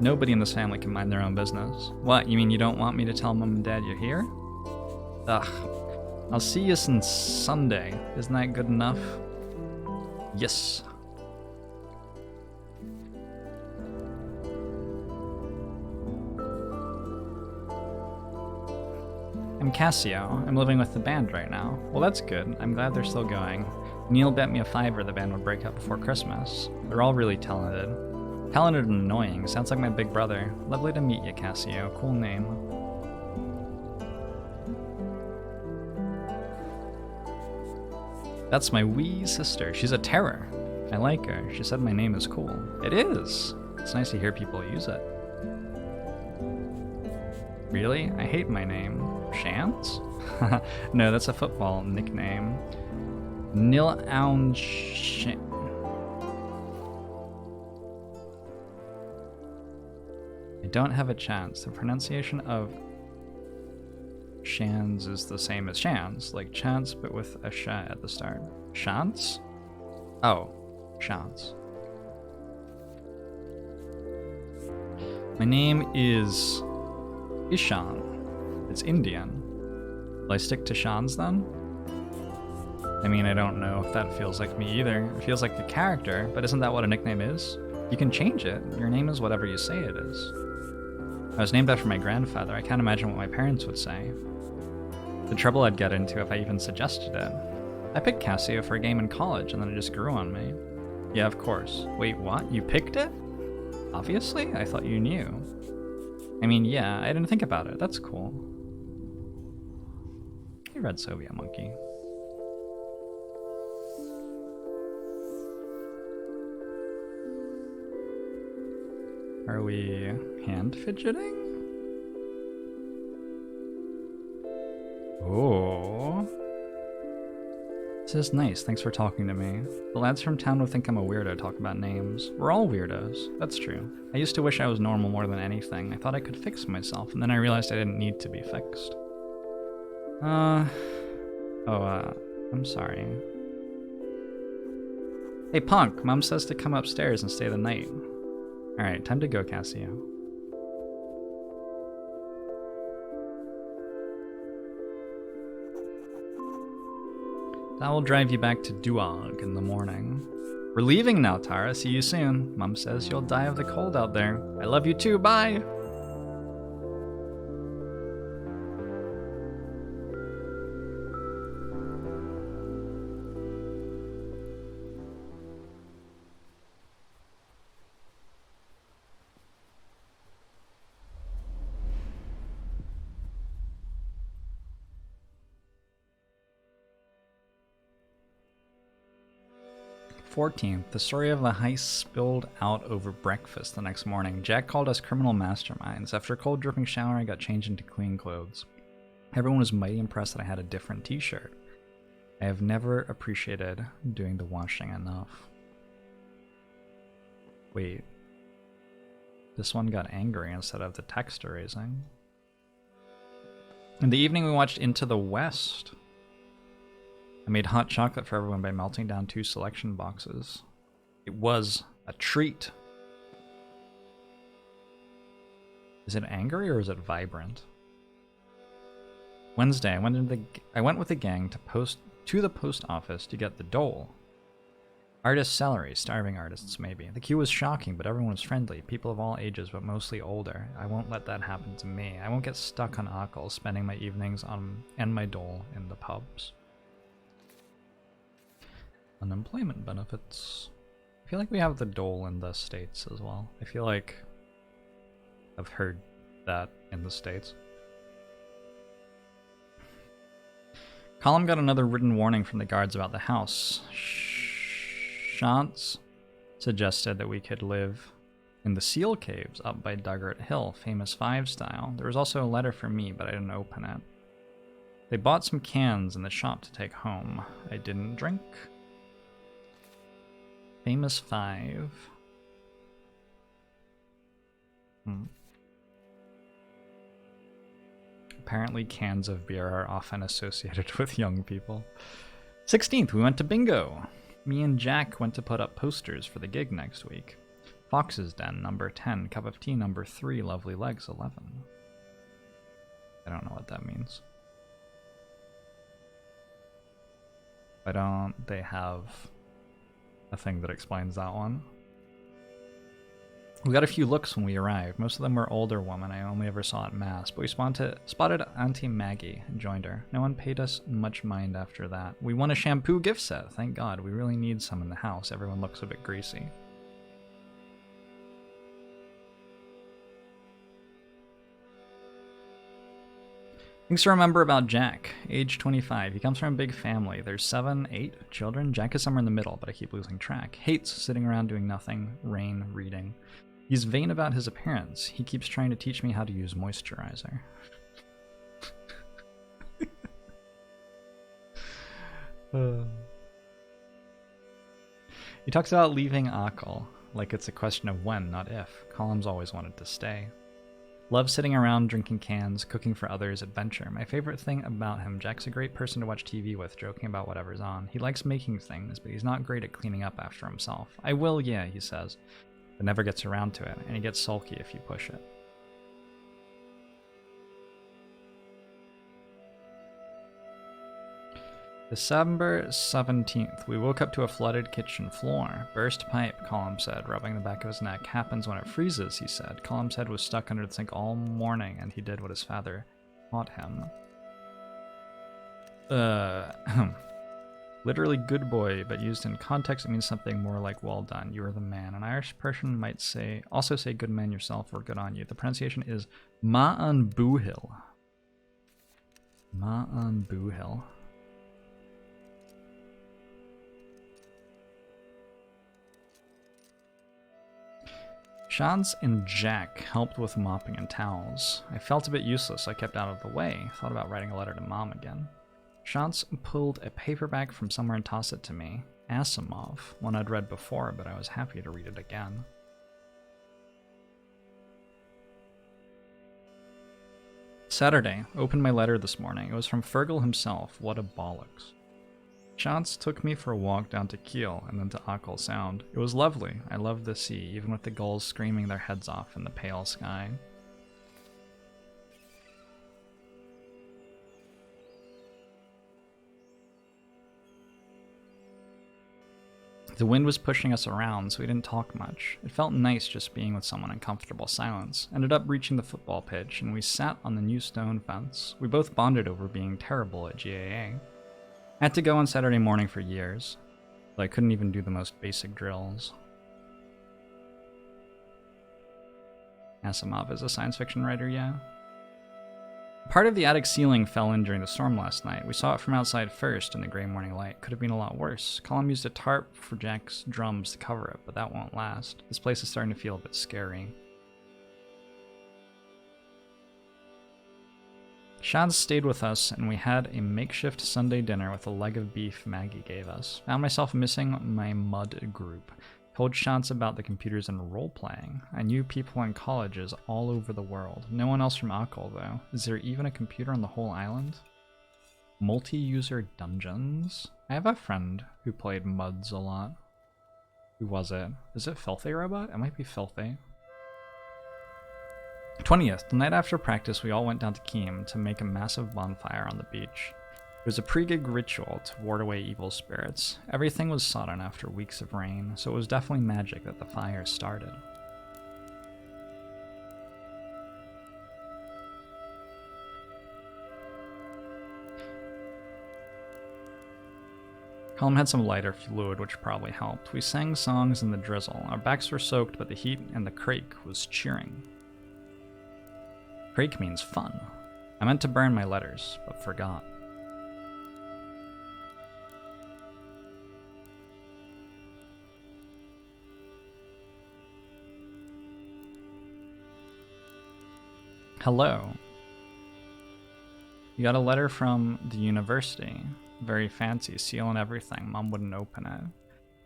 Nobody in this family can mind their own business. What, you mean you don't want me to tell Mom and Dad you're here? Ugh. I'll see you since Sunday. Isn't that good enough? Yes. I'm Cassio. I'm living with the band right now. Well, that's good. I'm glad they're still going. Neil bet me a $5 the band would break up before Christmas. They're all really talented. Talented and annoying. Sounds like my big brother. Lovely to meet you, Cassio. Cool name. That's my wee sister. She's a terror. I like her. She said my name is cool. It is. It's nice to hear people use it. Really? I hate my name. Shans? No, that's a football nickname. Nil Aun Shan. I don't have a chance. The pronunciation of Shans is the same as Shans, like chance, but with a sh at the start. Shans? Oh, Shans. My name is Ishan. It's Indian. Will I stick to Shans then? I mean, I don't know if that feels like me either. It feels like the character, but isn't that what a nickname is? You can change it. Your name is whatever you say it is. I was named after my grandfather. I can't imagine what my parents would say. The trouble I'd get into if I even suggested it. I picked Cassio for a game in college, and then it just grew on me. Yeah, of course. Wait, what? You picked it? Obviously? I thought you knew. I mean, yeah, I didn't think about it. That's cool. Hey, Red Soviet Monkey. Are we hand fidgeting? Oh. This is nice, thanks for talking to me. The lads from town would think I'm a weirdo talking about names. We're all weirdos, that's true. I used to wish I was normal more than anything. I thought I could fix myself, and then I realized I didn't need to be fixed. I'm sorry. Hey Punk, Mom says to come upstairs and stay the night. Alright, time to go, Cassio. That will drive you back to Duog in the morning. We're leaving now, Tara. See you soon. Mom says you'll die of the cold out there. I love you too. Bye! 14th, the story of the heist spilled out over breakfast the next morning. Jack called us criminal masterminds. After a cold dripping shower, I got changed into clean clothes. Everyone was mighty impressed that I had a different t-shirt. I have never appreciated doing the washing enough. Wait. This one got angry instead of the text erasing. In the evening, we watched Into the West. I made hot chocolate for everyone by melting down 2 selection boxes. It was a treat. Is it angry or is it vibrant? Wednesday, I went with the gang to the post office to get the dole. Artist celery, starving artists maybe. The queue was shocking, but everyone was friendly. People of all ages, but mostly older. I won't let that happen to me. I won't get stuck on Akal, spending my evenings and my dole in the pubs. Unemployment benefits. I feel like we have the dole in the States as well. I feel like I've heard that in the States. Column got another written warning from the guards about the house. Shantz suggested that we could live in the seal caves up by Duggart Hill, famous 5 style. There was also a letter for me, but I didn't open it. They bought some cans in the shop to take home. I didn't drink. Famous 5. Apparently cans of beer are often associated with young people. 16th, we went to bingo. Me and Jack went to put up posters for the gig next week. Fox's Den, number 10. Cup of tea, number 3. Lovely legs, 11. I don't know what that means. Why don't they have a thing that explains that one? We got a few looks when we arrived. Most of them were older women I only ever saw at Mass, but we spotted Auntie Maggie and joined her. No one paid us much mind after that. We won a shampoo gift set, thank God. We really need some in the house. Everyone looks a bit greasy. Things to remember about Jack. Age 25. He comes from a big family. There's 7, 8 children. Jack is somewhere in the middle, but I keep losing track. Hates sitting around doing nothing. Rain, reading. He's vain about his appearance. He keeps trying to teach me how to use moisturizer. He talks about leaving Akal, like it's a question of when, not if. Column's always wanted to stay. Loves sitting around, drinking cans, cooking for others, adventure. My favorite thing about him, Jack's a great person to watch TV with, joking about whatever's on. He likes making things, but he's not great at cleaning up after himself. I will, yeah, he says, but never gets around to it, and he gets sulky if you push it. December 17th. We woke up to a flooded kitchen floor. Burst pipe, Column said, rubbing the back of his neck. Happens when it freezes, he said. Column's head was stuck under the sink all morning, and he did what his father taught him. Literally good boy, but used in context it means something more like well done. You are the man. An Irish person might also say good man yourself or good on you. The pronunciation is Ma'an Boohill. Ma'an Boohill. Shantz and Jack helped with mopping and towels. I felt a bit useless, so I kept out of the way. Thought about writing a letter to Mom again. Shantz pulled a paperback from somewhere and tossed it to me. Asimov, one I'd read before, but I was happy to read it again. Saturday. Opened my letter this morning. It was from Fergal himself. What a bollocks. Shantz took me for a walk down to Kiel and then to Akel Sound. It was lovely. I loved the sea, even with the gulls screaming their heads off in the pale sky. The wind was pushing us around, so we didn't talk much. It felt nice just being with someone in comfortable silence. Ended up reaching the football pitch, and we sat on the new stone fence. We both bonded over being terrible at GAA. I had to go on Saturday morning for years, but I couldn't even do the most basic drills. Asimov is a science fiction writer, yeah? Part of the attic ceiling fell in during the storm last night. We saw it from outside first in the gray morning light. Could have been a lot worse. Colin used a tarp for Jack's drums to cover it, but that won't last. This place is starting to feel a bit scary. Shantz stayed with us, and we had a makeshift Sunday dinner with a leg of beef Maggie gave us. Found myself missing my mud group. Told Shantz about the computers and role-playing. I knew people in colleges all over the world. No one else from Akel, though. Is there even a computer on the whole island? Multi-user dungeons? I have a friend who played MUDs a lot. Who was it? Is it Filthy Robot? It might be Filthy. 20th, the night after practice, we all went down to Keem to make a massive bonfire on the beach. It was a pre-gig ritual to ward away evil spirits. Everything was sodden after weeks of rain, so it was definitely magic that the fire started. Colm had some lighter fluid, which probably helped. We sang songs in the drizzle. Our backs were soaked, but the heat and the crake was cheering. Crake means fun. I meant to burn my letters, but forgot. Hello. You got a letter from the university. Very fancy, seal and everything. Mom wouldn't open it.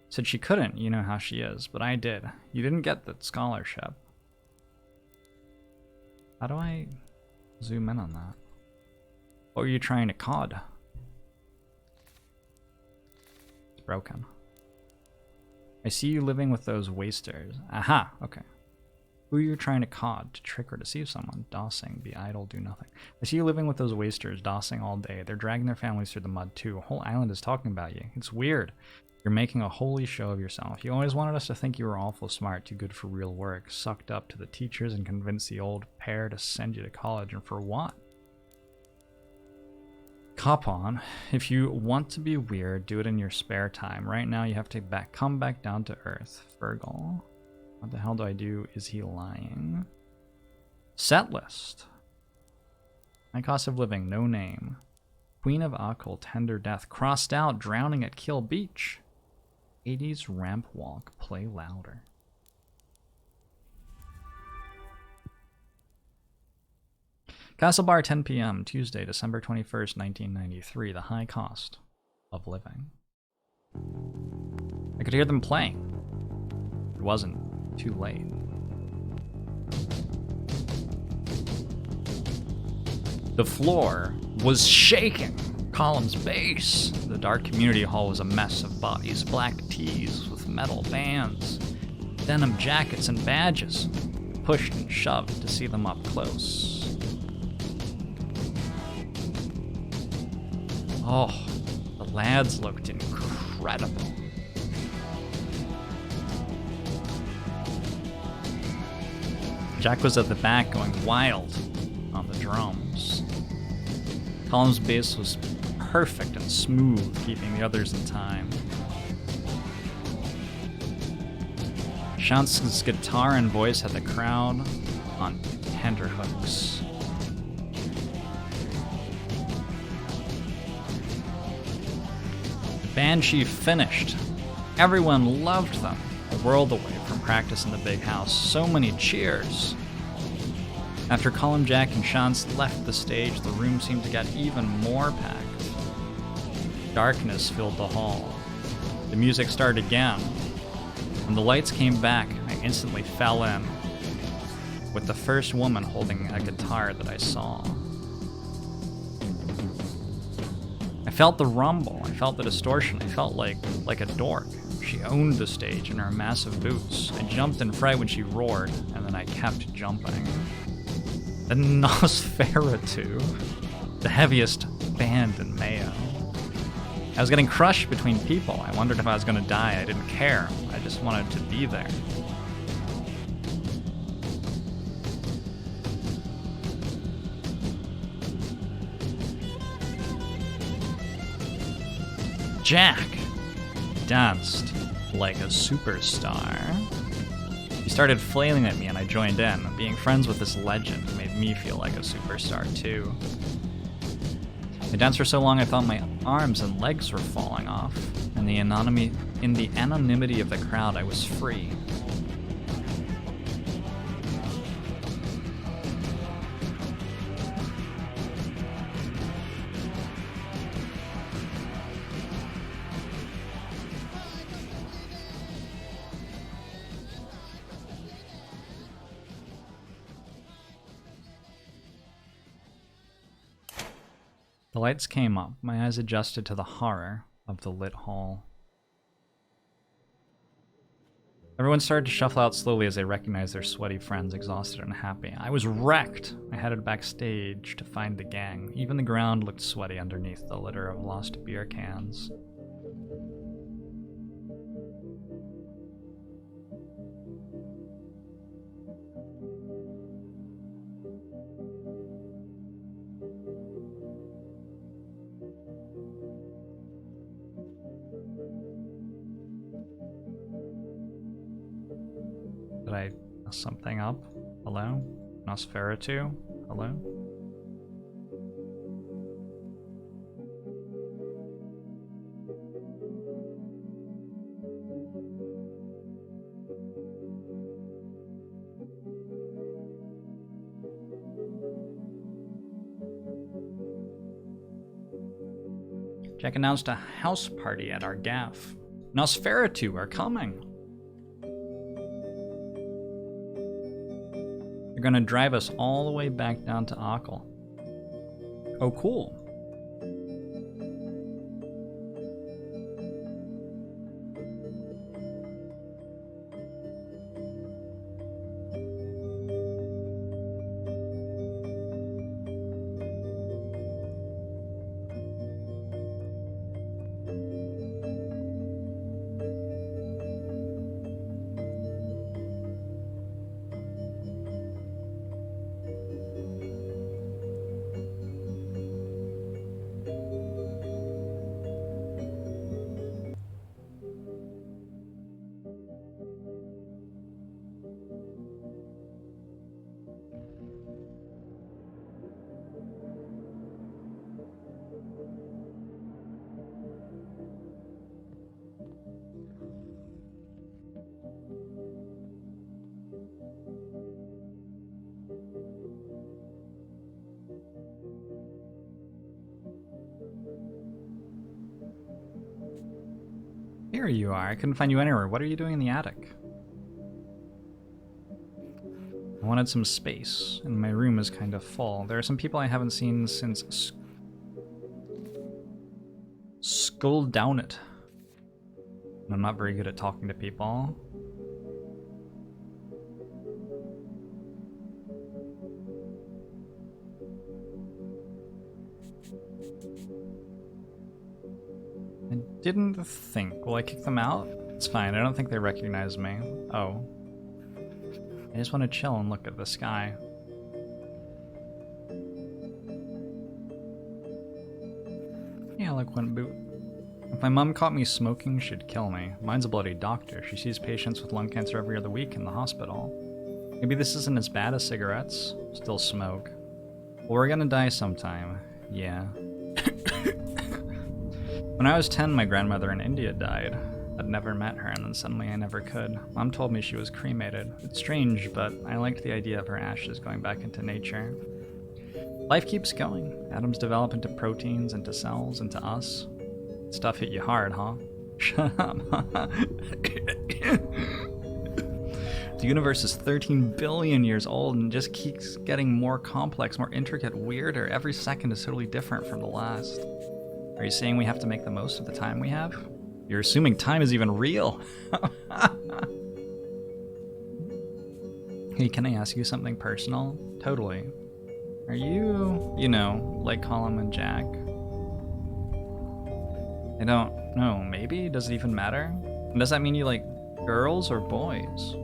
Said she couldn't, you know how she is, but I did. You didn't get the scholarship. How do I zoom in on that? What were you trying to cod? It's broken. I see you living with those wasters. Aha, okay. Who are you trying to cod? To trick or deceive someone? Dossing, be idle, do nothing. I see you living with those wasters, dossing all day. They're dragging their families through the mud too. A whole island is talking about you. It's weird. You're making a holy show of yourself. You always wanted us to think you were awful smart, too good for real work. Sucked up to the teachers and convinced the old pair to send you to college, and for what? Cop on. If you want to be weird, do it in your spare time. Right now you have to come back down to earth. Fergal. What the hell do I do? Is he lying? Set list. My cost of living, no name. Queen of Akel, tender death. Crossed out, drowning at Kiel Beach. 80s ramp walk, play louder. Castle Bar, 10 p.m., Tuesday, December 21st, 1993. The high cost of living. I could hear them playing. It wasn't too late. The floor was shaking. Column's base. The dark community hall was a mess of bodies, black tees with metal bands, denim jackets and badges. Pushed and shoved to see them up close. Oh, the lads looked incredible. Jack was at the back going wild on the drums. Colum's bass was perfect and smooth, keeping the others in time. Shantz's guitar and voice had the crowd on tenterhooks. The band chief finished. Everyone loved them. A world away from practice in the big house. So many cheers. After Colin, Jack, and Shantz left the stage, the room seemed to get even more packed. Darkness filled the hall. The music started again. When the lights came back, I instantly fell in, with the first woman holding a guitar that I saw. I felt the rumble, I felt the distortion, I felt like a dork. She owned the stage in her massive boots. I jumped in fright when she roared, and then I kept jumping. Then Nosferatu, the heaviest band in Mayo. I was getting crushed between people. I wondered if I was going to die. I didn't care. I just wanted to be there. Jack danced like a superstar. He started flailing at me and I joined in. Being friends with this legend made me feel like a superstar too. I danced for so long I thought my arms and legs were falling off. In the anonymity of the crowd, I was free. The lights came up. My eyes adjusted to the horror of the lit hall. Everyone started to shuffle out slowly as they recognized their sweaty friends, exhausted and happy. I was wrecked. I headed backstage to find the gang. Even the ground looked sweaty underneath the litter of lost beer cans. Did I mess something up? Hello? Nosferatu? Hello? Jack announced a house party at our gaff. Nosferatu are coming! They're gonna drive us all the way back down to Akel. Oh, cool. Here you are. I couldn't find you anywhere. What are you doing in the attic? I wanted some space, and my room is kind of full. There are some people I haven't seen since Skull Down It. I'm not very good at talking to people. I didn't think. Will I kick them out? It's fine. I don't think they recognize me. Oh. I just want to chill and look at the sky. The eloquent boot. If my mom caught me smoking, she'd kill me. Mine's a bloody doctor. She sees patients with lung cancer every other week in the hospital. Maybe this isn't as bad as cigarettes. Still smoke. Well, we're gonna die sometime. Yeah. When I was 10, my grandmother in India died. I'd never met her, and then suddenly I never could. Mom told me she was cremated. It's strange, but I liked the idea of her ashes going back into nature. Life keeps going. Atoms develop into proteins, into cells, into us. Stuff hit you hard, huh? Shut up. The universe is 13 billion years old and just keeps getting more complex, more intricate, weirder. Every second is totally different from the last. Are you saying we have to make the most of the time we have? You're assuming time is even real. Hey, can I ask you something personal? Totally. Are you, like Colin and Jack? I don't know, maybe? Does it even matter? And does that mean you like girls or boys?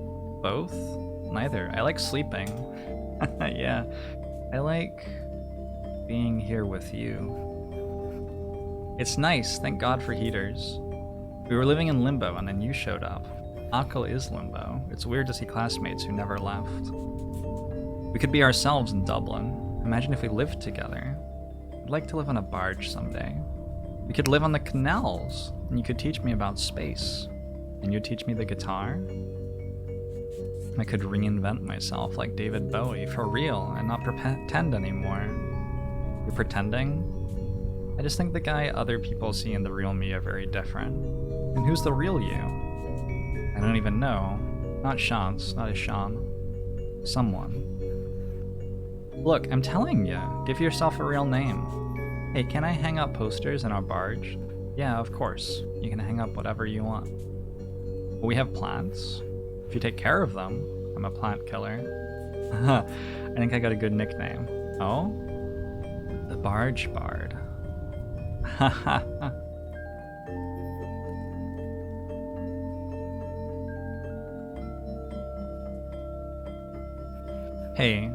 Both? Neither. I like sleeping. Yeah. I like being here with you. It's nice, thank God for heaters. We were living in limbo and then you showed up. Akil is limbo. It's weird to see classmates who never left. We could be ourselves in Dublin. Imagine if we lived together. I'd like to live on a barge someday. We could live on the canals, and you could teach me about space. And you'd teach me the guitar. I could reinvent myself like David Bowie, for real, and not pretend anymore. You're pretending? I just think the guy other people see and the real me are very different. And who's the real you? I don't even know. Not Sean's, not a Sean. Someone. Look, I'm telling you, give yourself a real name. Hey, can I hang up posters in our barge? Yeah, of course. You can hang up whatever you want. But we have plants. If you take care of them, I'm a plant killer. I think I got a good nickname. Oh? The Barge Bard. Haha. Hey,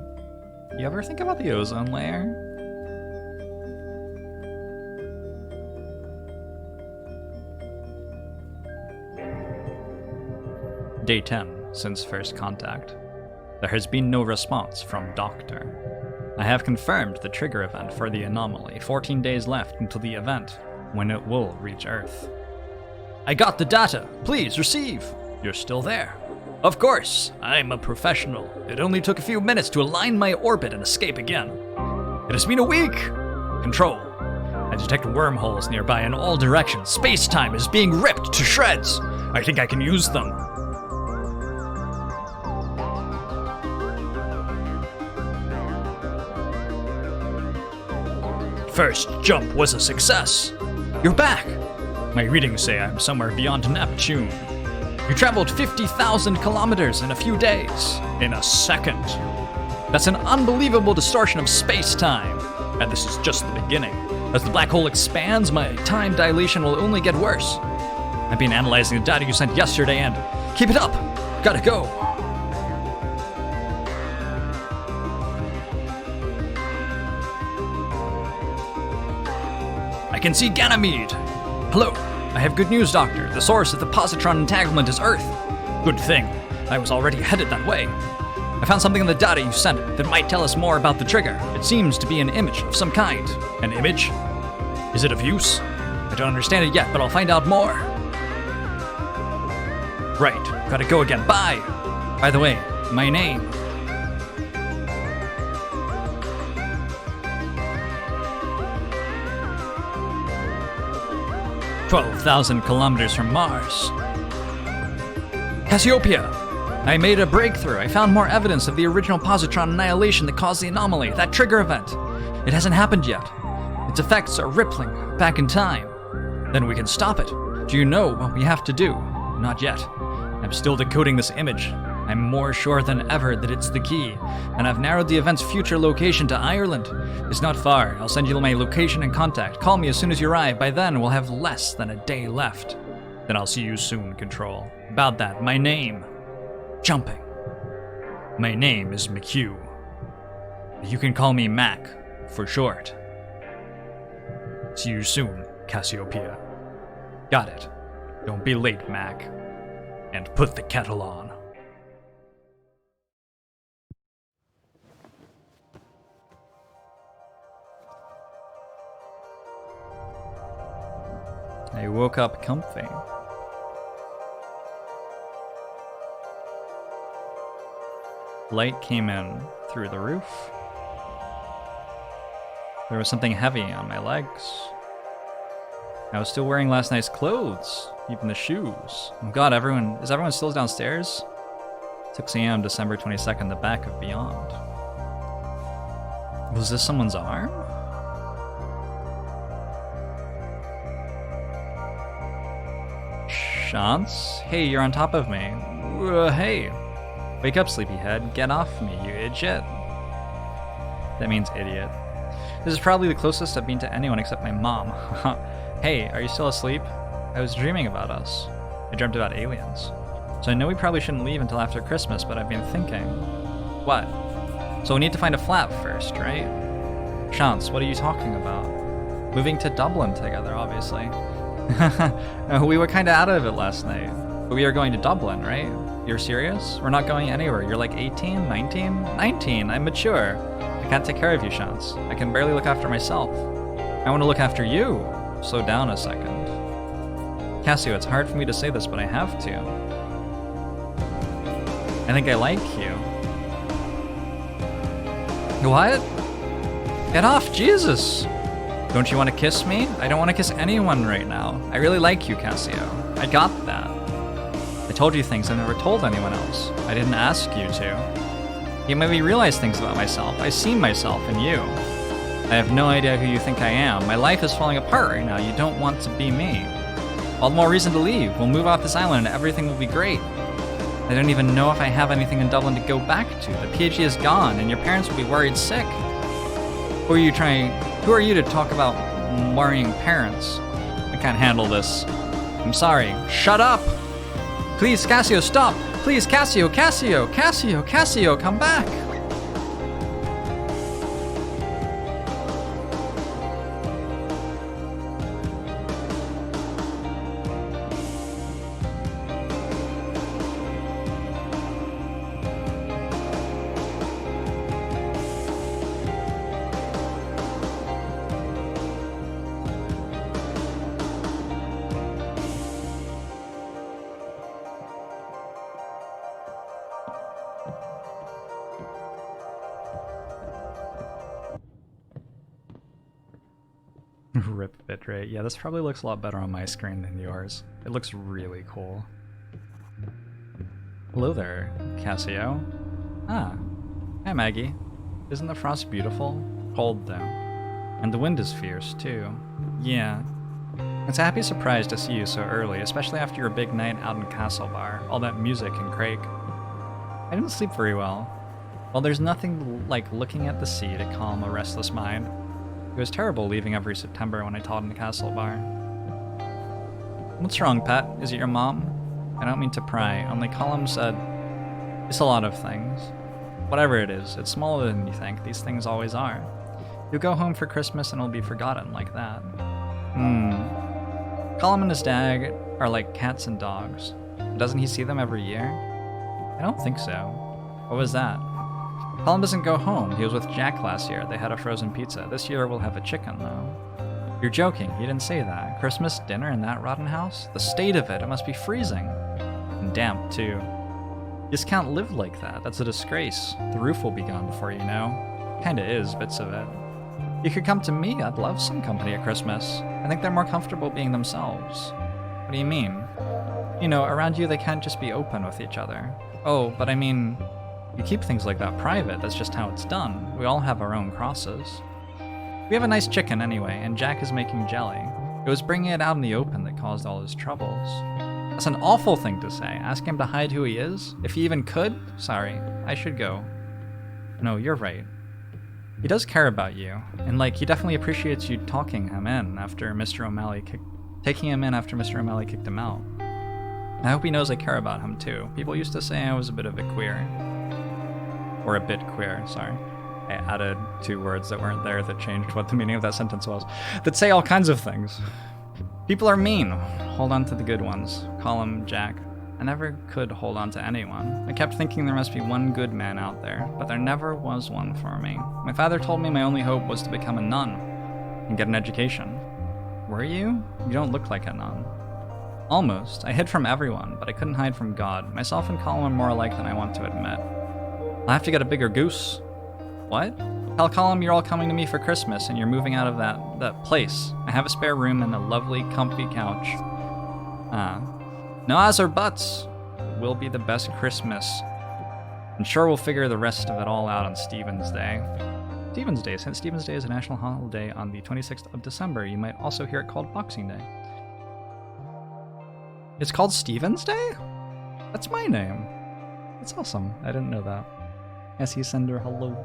you ever think about the ozone layer? Day 10, since first contact. There has been no response from Doctor. I have confirmed the trigger event for the anomaly. 14 days left until the event, when it will reach Earth. I got the data. Please receive. You're still there. Of course, I'm a professional. It only took a few minutes to align my orbit and escape again. It has been a week. Control. I detect wormholes nearby in all directions. Space-time is being ripped to shreds. I think I can use them. First jump was a success. You're back. My readings say I'm somewhere beyond Neptune. You traveled 50,000 kilometers in a few days. In a second. That's an unbelievable distortion of space-time. And this is just the beginning. As the black hole expands, my time dilation will only get worse. I've been analyzing the data you sent yesterday and... Keep it up! Gotta go! I can see Ganymede! Hello! I have good news, Doctor. The source of the positron entanglement is Earth. Good thing. I was already headed that way. I found something in the data you sent that might tell us more about the trigger. It seems to be an image of some kind. An image? Is it of use? I don't understand it yet, but I'll find out more. Right. Gotta go again. Bye! By the way, my name. "12,000 kilometers from Mars. Cassiopeia! I made a breakthrough. I found more evidence of the original positron annihilation that caused the anomaly, that trigger event. It hasn't happened yet. Its effects are rippling back in time. Then we can stop it. Do you know what we have to do? Not yet. I'm still decoding this image. I'm more sure than ever that it's the key, and I've narrowed the event's future location to Ireland. It's not far. I'll send you my location and contact. Call me as soon as you arrive. By then, we'll have less than a day left. Then I'll see you soon, Control. About that, my name. Jumping. My name is McHugh. You can call me Mac, for short. See you soon, Cassiopeia. Got it. Don't be late, Mac. And put the kettle on. I woke up comfy. Light came in through the roof. There was something heavy on my legs. I was still wearing last night's clothes, even the shoes. Oh god, is everyone still downstairs? 6 a.m. December 22nd, the back of Beyond. Was this someone's arm? Chance? Hey, you're on top of me. Hey. Wake up, sleepyhead. Get off me, you idiot. That means idiot. This is probably the closest I've been to anyone except my mom. Hey, are you still asleep? I was dreaming about us. I dreamt about aliens. So I know we probably shouldn't leave until after Christmas, but I've been thinking. What? So we need to find a flat first, right? Chance, what are you talking about? Moving to Dublin together, obviously. We were kinda out of it last night. But we are going to Dublin, right? You're serious? We're not going anywhere. You're like 18, 19? 19, I'm mature. I can't take care of you, Chance. I can barely look after myself. I want to look after you. Slow down a second. Cassio, it's hard for me to say this, but I have to. I think I like you. What? Get off, Jesus! Don't you want to kiss me? I don't want to kiss anyone right now. I really like you, Cassio. I got that. I told you things I never told anyone else. I didn't ask you to. You made me realize things about myself. I see myself in you. I have no idea who you think I am. My life is falling apart right now. You don't want to be me. All the more reason to leave. We'll move off this island and everything will be great. I don't even know if I have anything in Dublin to go back to. The PhD is gone and your parents will be worried sick. Who are you to talk about worrying parents? I can't handle this. I'm sorry. Shut up! Please, Cassio, stop! Please, Cassio, come back! Rip bitrate. Yeah, this probably looks a lot better on my screen than yours. It looks really cool. Hello there, Cassio. Ah. Hi, Maggie. Isn't the frost beautiful? Cold, though. And the wind is fierce, too. Yeah. It's a happy surprise to see you so early, especially after your big night out in Castlebar. All that music and Craig. I didn't sleep very well. Well, there's nothing like looking at the sea to calm a restless mind. It was terrible leaving every September when I taught in the Castlebar. What's wrong, Pat? Is it your mom? I don't mean to pry, only Colum said... It's a lot of things. Whatever it is, it's smaller than you think. These things always are. You'll go home for Christmas and it'll be forgotten like that. Colum and his dad are like cats and dogs. Doesn't he see them every year? I don't think so. What was that? Colum doesn't go home. He was with Jack last year. They had a frozen pizza. This year we'll have a chicken, though. You're joking. You didn't say that. Christmas dinner in that rotten house? The state of it. It must be freezing. And damp, too. You just can't live like that. That's a disgrace. The roof will be gone before you know. Kinda is, bits of it. You could come to me. I'd love some company at Christmas. I think they're more comfortable being themselves. What do you mean? You know, around you they can't just be open with each other. Oh, but I mean... You keep things like that private, that's just how it's done. We all have our own crosses. We have a nice chicken anyway, and Jack is making jelly. It was bringing it out in the open that caused all his troubles. That's an awful thing to say. Ask him to hide who he is? If he even could? Sorry, I should go. No, you're right. He does care about you, and like, he definitely appreciates you taking him in after Mr. O'Malley kicked him out. I hope he knows I care about him too. People used to say I was a bit of a queer. Or a bit queer, sorry. I added 2 words that weren't there that changed what the meaning of that sentence was. That say all kinds of things. People are mean. Hold on to the good ones. Call him Jack. I never could hold on to anyone. I kept thinking there must be one good man out there, but there never was one for me. My father told me my only hope was to become a nun and get an education. Were you? You don't look like a nun. Almost. I hid from everyone, but I couldn't hide from God. Myself and Colin are more alike than I want to admit. I'll have to get a bigger goose. What? Tell Colum you're all coming to me for Christmas and you're moving out of that place. I have a spare room and a lovely, comfy couch. No odds or buts. It will be the best Christmas. I'm sure we'll figure the rest of it all out on Stephen's Day. Stephen's Day. Since Stephen's Day is a national holiday on the 26th of December, you might also hear it called Boxing Day. It's called Stephen's Day? That's my name. That's awesome. I didn't know that. S.E. Sender, hello.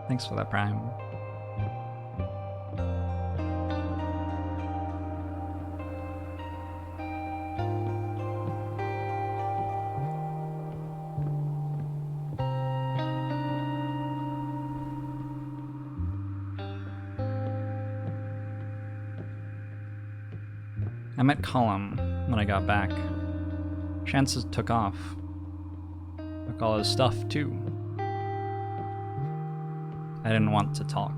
Thanks for that, Prime. I met Colum when I got back. Chances took off. Took all his stuff, too. I didn't want to talk.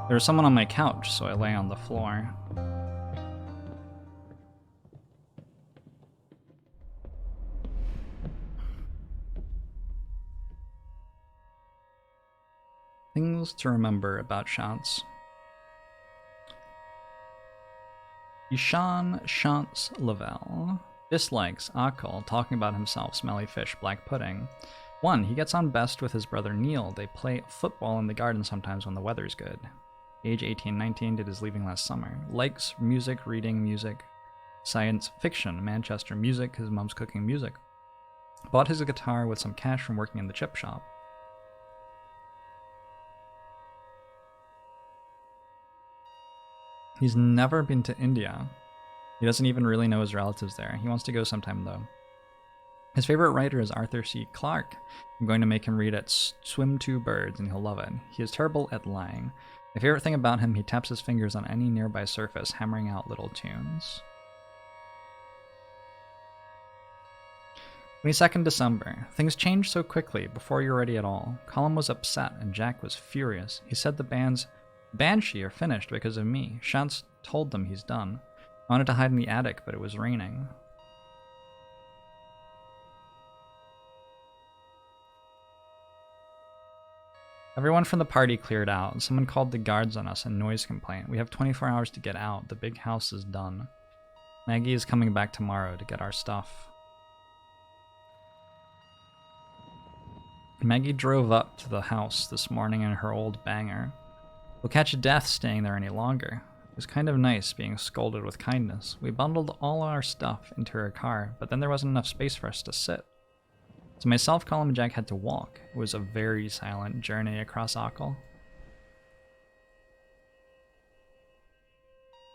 There was someone on my couch, so I lay on the floor. Things to remember about Chance. Ishan Chance Lavelle dislikes Akal talking about himself, smelly fish, black pudding. 1. He gets on best with his brother Neil. They play football in the garden sometimes when the weather's good. Age 18-19, did his leaving last summer. Likes music, reading music, science fiction, Manchester music, his mom's cooking music. Bought his guitar with some cash from working in the chip shop. He's never been to India. He doesn't even really know his relatives there. He wants to go sometime, though. His favorite writer is Arthur C. Clarke. I'm going to make him read at Swim Two Birds, and he'll love it. He is terrible at lying. My favorite thing about him, he taps his fingers on any nearby surface, hammering out little tunes. 22nd December. Things changed so quickly, before you're ready at all. Colum was upset, and Jack was furious. He said the band's Banshee are finished because of me. Chance told them he's done. I wanted to hide in the attic, but it was raining. Everyone from the party cleared out. Someone called the guards on us, a noise complaint. We have 24 hours to get out. The big house is done. Maggie is coming back tomorrow to get our stuff. Maggie drove up to the house this morning in her old banger. We'll catch a death staying there any longer. It was kind of nice being scolded with kindness. We bundled all our stuff into her car, but then there wasn't enough space for us to sit. So myself, Colum, and Jack had to walk. It was a very silent journey across Achill.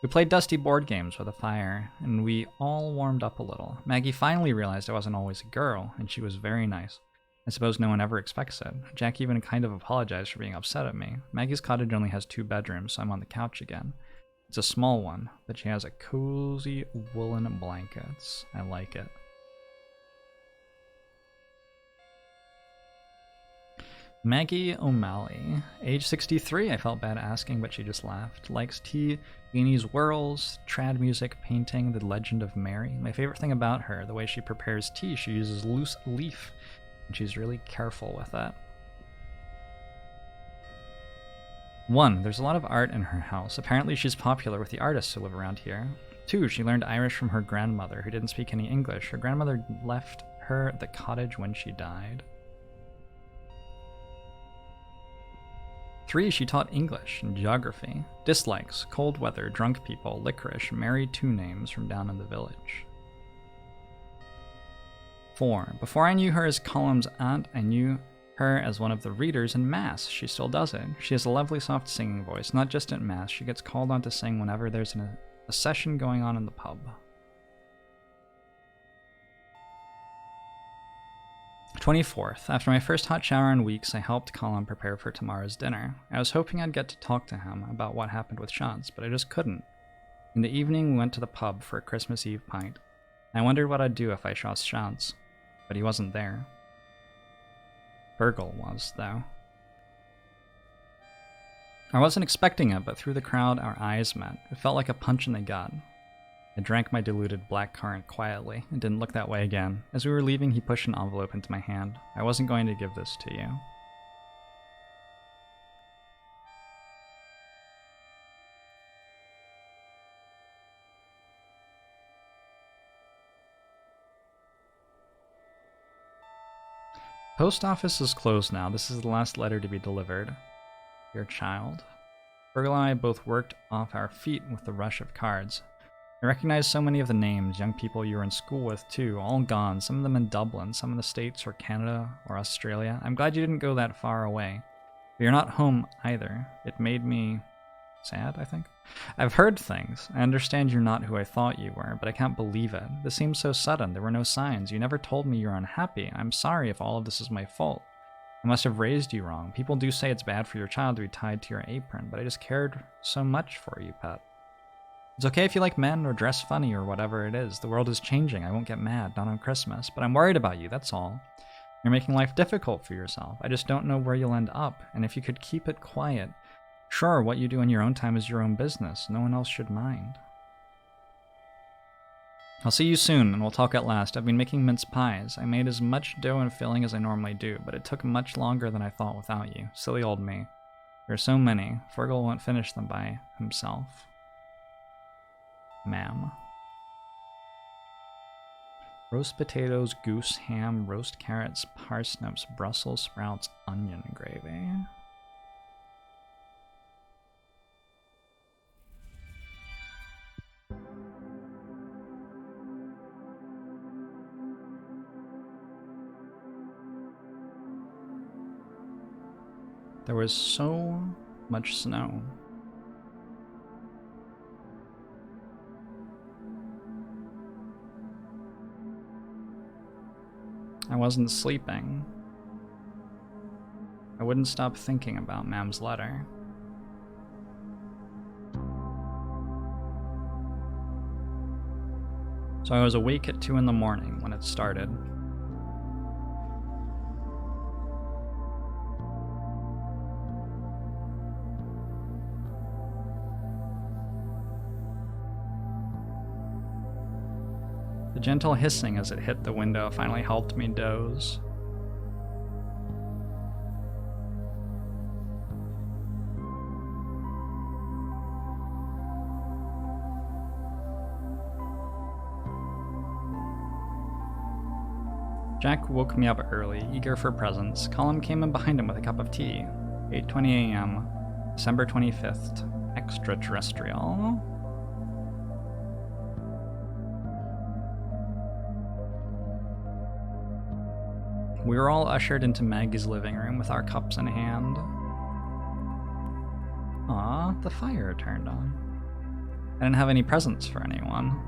We played dusty board games with a fire, and we all warmed up a little. Maggie finally realized I wasn't always a girl, and she was very nice. I suppose no one ever expects it. Jack even kind of apologized for being upset at me. Maggie's cottage only has 2 bedrooms, so I'm on the couch again. It's a small one, but she has a cozy woolen blankets. I like it. Maggie O'Malley, age 63, I felt bad asking, but she just laughed. Likes tea, beanies, whirls, trad music, painting, The Legend of Mary. My favorite thing about her, the way she prepares tea, she uses loose leaf, and she's really careful with it. 1, there's a lot of art in her house. Apparently she's popular with the artists who live around here. 2, she learned Irish from her grandmother, who didn't speak any English. Her grandmother left her the cottage when she died. 3, she taught English and geography. Dislikes, cold weather, drunk people, licorice, married 2 names from down in the village. 4, before I knew her as Colum's aunt, I knew her as one of the readers in Mass. She still does it. She has a lovely soft singing voice, not just at Mass. She gets called on to sing whenever there's a session going on in the pub. 24th. After my first hot shower in weeks, I helped Colum prepare for tomorrow's dinner. I was hoping I'd get to talk to him about what happened with Chance, but I just couldn't. In the evening, we went to the pub for a Christmas Eve pint. I wondered what I'd do if I shot Chance, but he wasn't there. Virgil was, though. I wasn't expecting it, but through the crowd, our eyes met. It felt like a punch in the gut. I drank my diluted black currant quietly and didn't look that way again. As we were leaving, he pushed an envelope into my hand. I wasn't going to give this to you. Post office is closed now. This is the last letter to be delivered. Dear child. Virgil and I both worked off our feet with the rush of cards. I recognize so many of the names, young people you were in school with too, all gone, some of them in Dublin, some in the States or Canada or Australia. I'm glad you didn't go that far away. But you're not home either. It made me sad, I think. I've heard things. I understand you're not who I thought you were, but I can't believe it. This seems so sudden. There were no signs. You never told me you're unhappy. I'm sorry if all of this is my fault. I must have raised you wrong. People do say it's bad for your child to be tied to your apron, but I just cared so much for you, pet. It's okay if you like men or dress funny or whatever it is. The world is changing. I won't get mad, not on Christmas, but I'm worried about you, that's all. You're making life difficult for yourself. I just don't know where you'll end up, and if you could keep it quiet. Sure, what you do in your own time is your own business. No one else should mind. I'll see you soon, and we'll talk at last. I've been making mince pies. I made as much dough and filling as I normally do, but it took much longer than I thought without you. Silly old me. There are so many. Fergal won't finish them by himself. Ma'am. Roast potatoes, goose, ham, roast carrots, parsnips, Brussels sprouts, onion gravy. There was so much snow. I wasn't sleeping. I wouldn't stop thinking about Ma'am's letter. So I was awake at 2 in the morning when it started. The gentle hissing as it hit the window finally helped me doze. Jack woke me up early, eager for presents. Colin came in behind him with a cup of tea. 8:20 a.m., December 25th, extraterrestrial. We were all ushered into Maggie's living room with our cups in hand. Aw, the fire turned on. I didn't have any presents for anyone.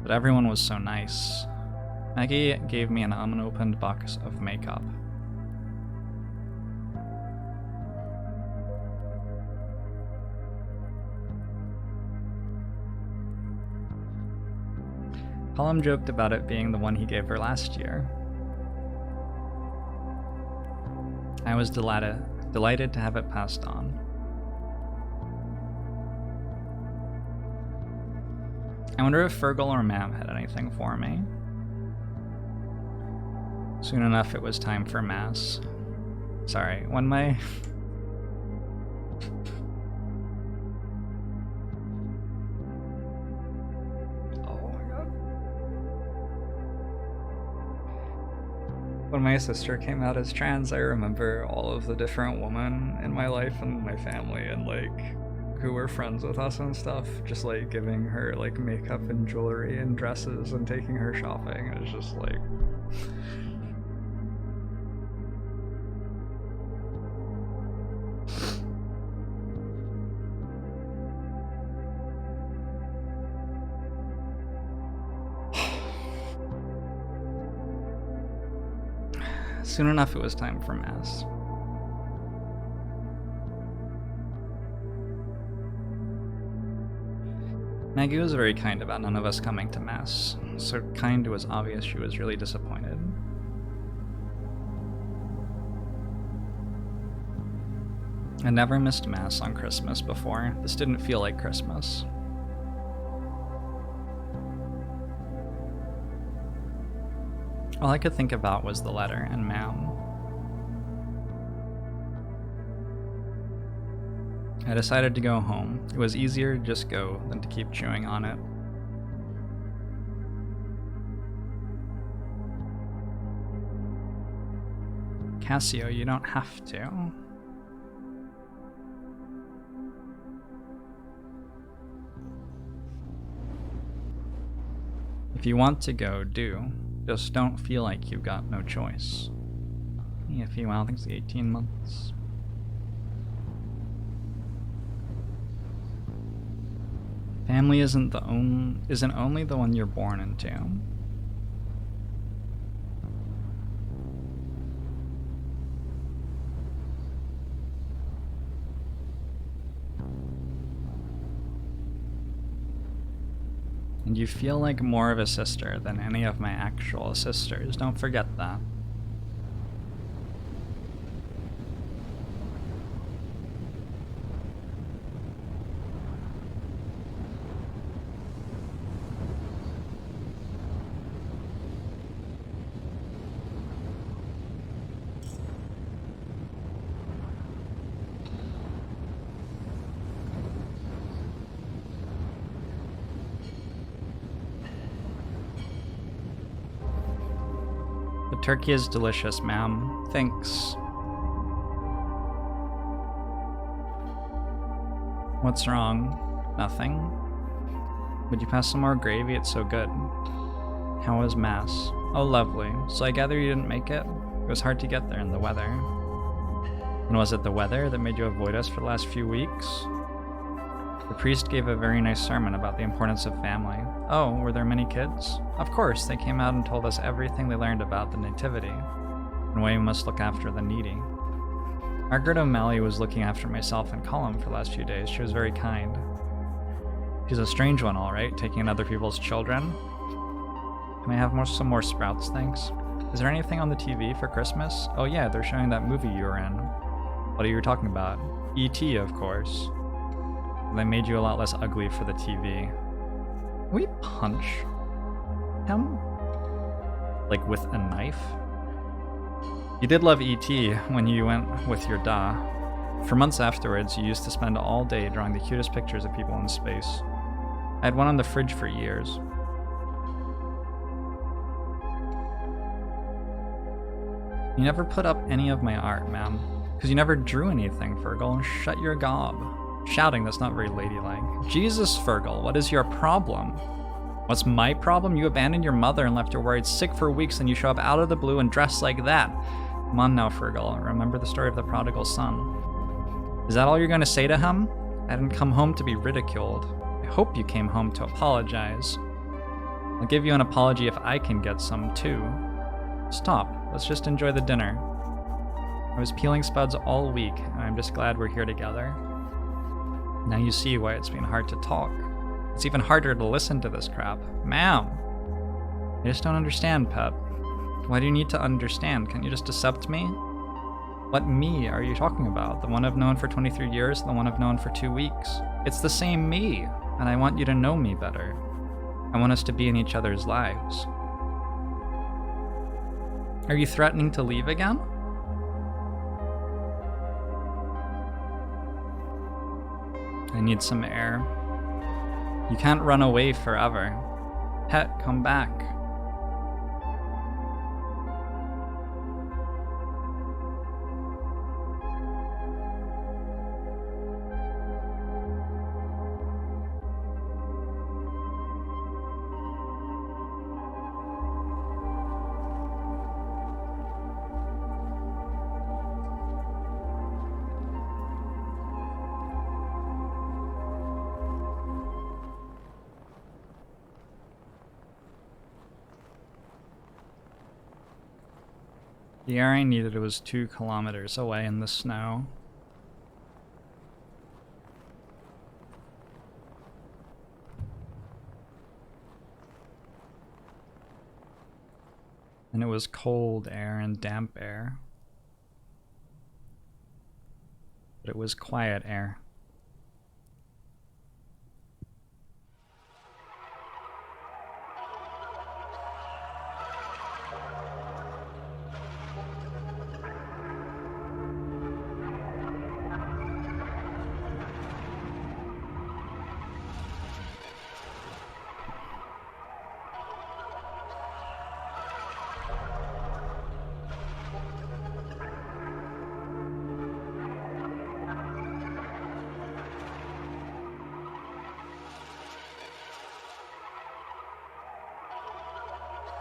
But everyone was so nice. Maggie gave me an unopened box of makeup. Colin joked about it being the one he gave her last year. I was delighted to have it passed on. I wonder if Fergal or Ma'am had anything for me. Soon enough, it was time for Mass. Sorry, when my... When my sister came out as trans, I remember all of the different women in my life and my family and like who were friends with us and stuff, just like giving her like makeup and jewelry and dresses and taking her shopping. It was just like Soon enough, it was time for Mass. Maggie was very kind about none of us coming to Mass. So kind it was obvious she was really I never missed Mass on Christmas before. This didn't feel like Christmas. All I could think about was the letter and Ma'am. I decided to go home. It was easier to just go than to keep chewing on it. Cassio, you don't have to. If you want to go, do. Just don't feel like you've got no choice. A few outings, 18 months. Family isn't only the one you're born into. And you feel like more of a sister than any of my actual sisters. Don't forget that. The turkey is delicious, ma'am. Thanks. What's wrong? Nothing. Would you pass some more gravy? It's so good. How was Mass? Oh, lovely. So I gather you didn't make it? It was hard to get there in the weather. And was it the weather that made you avoid us for the last few weeks? The priest gave a very nice sermon about the importance of family. Oh, were there many kids? Of course, they came out and told us everything they learned about the Nativity, and why we must look after the needy. Margaret O'Malley was looking after myself and Colin for the last few days. She was very kind. She's a strange one, all right, taking in other people's children. Can I have some more sprouts, thanks? Is there anything on the TV for Christmas? Oh yeah, they're showing that movie you were in. What are you talking about? E.T., of course. They made you a lot less ugly for the TV. Can we punch him? Like with a knife? You did love E.T. when you went with your Da. For months afterwards, you used to spend all day drawing the cutest pictures of people in space. I had one on the fridge for years. You never put up any of my art, ma'am. Because you never drew anything, Fergal. Shut your gob. Shouting, that's not very ladylike. Jesus, Fergal, what is your problem? What's my problem? You abandoned your mother and left her worried sick for weeks, and you show up out of the blue and dress like that. Come on now, Fergal. Remember the story of the prodigal son. Is that all you're going to say to him? I didn't come home to be ridiculed. I hope you came home to apologize. I'll give you an apology if I can get some, too. Stop. Let's just enjoy the dinner. I was peeling spuds all week, and I'm just glad we're here together. Now you see why it's been hard to talk. It's even harder to listen to this crap. Ma'am! I just don't understand, pet. Why do you need to understand? Can't you just accept me? What me are you talking about? The one I've known for 23 years, the one I've known for 2 weeks? It's the same me, and I want you to know me better. I want us to be in each other's lives. Are you threatening to leave again? I need some air. You can't run away forever. Pet, come back. The air I needed was 2 kilometers away in the snow. And it was cold air and damp air. but it was quiet air.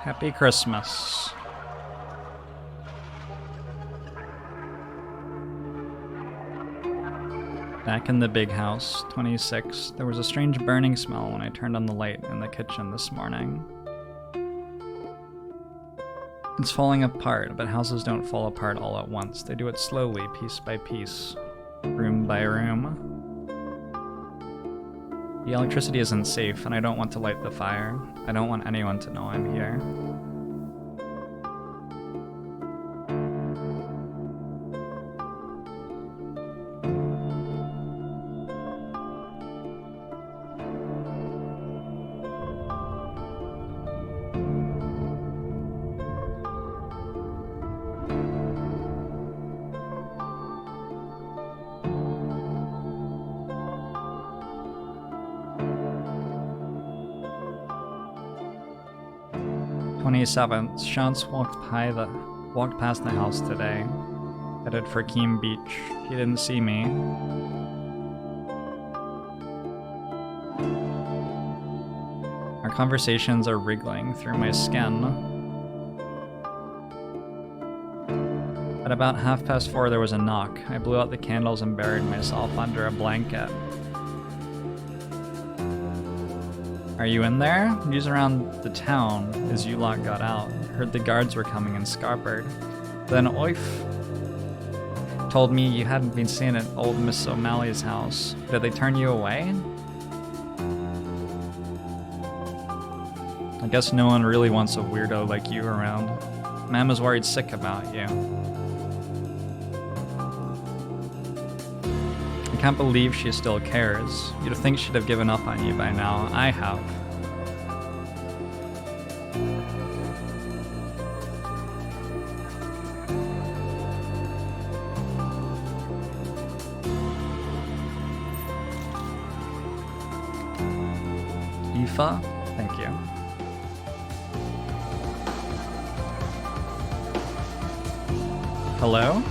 Happy Christmas. Back in the big house, 26, there was a strange burning smell when I turned on the light in the kitchen this morning. It's falling apart, but houses don't fall apart all at once. They do it slowly, piece by piece, room by room. The electricity isn't safe, and I don't want to light the fire. I don't want anyone to know I'm here. Shantz walked past the house today, headed for Keem Beach. He didn't see me. Our conversations are wriggling through my skin. At about 4:30 there was a knock. I blew out the candles and buried myself under a blanket. Are you in there? News around the town as you lot got out. Heard the guards were coming in Scarpered. Then Oif told me you hadn't been seen at old Miss O'Malley's house. Did they turn you away? I guess no one really wants a weirdo like you around. Mama's worried sick about you. I can't believe she still cares. You'd think she'd have given up on you by now. I have. Aoife? Thank you. Hello?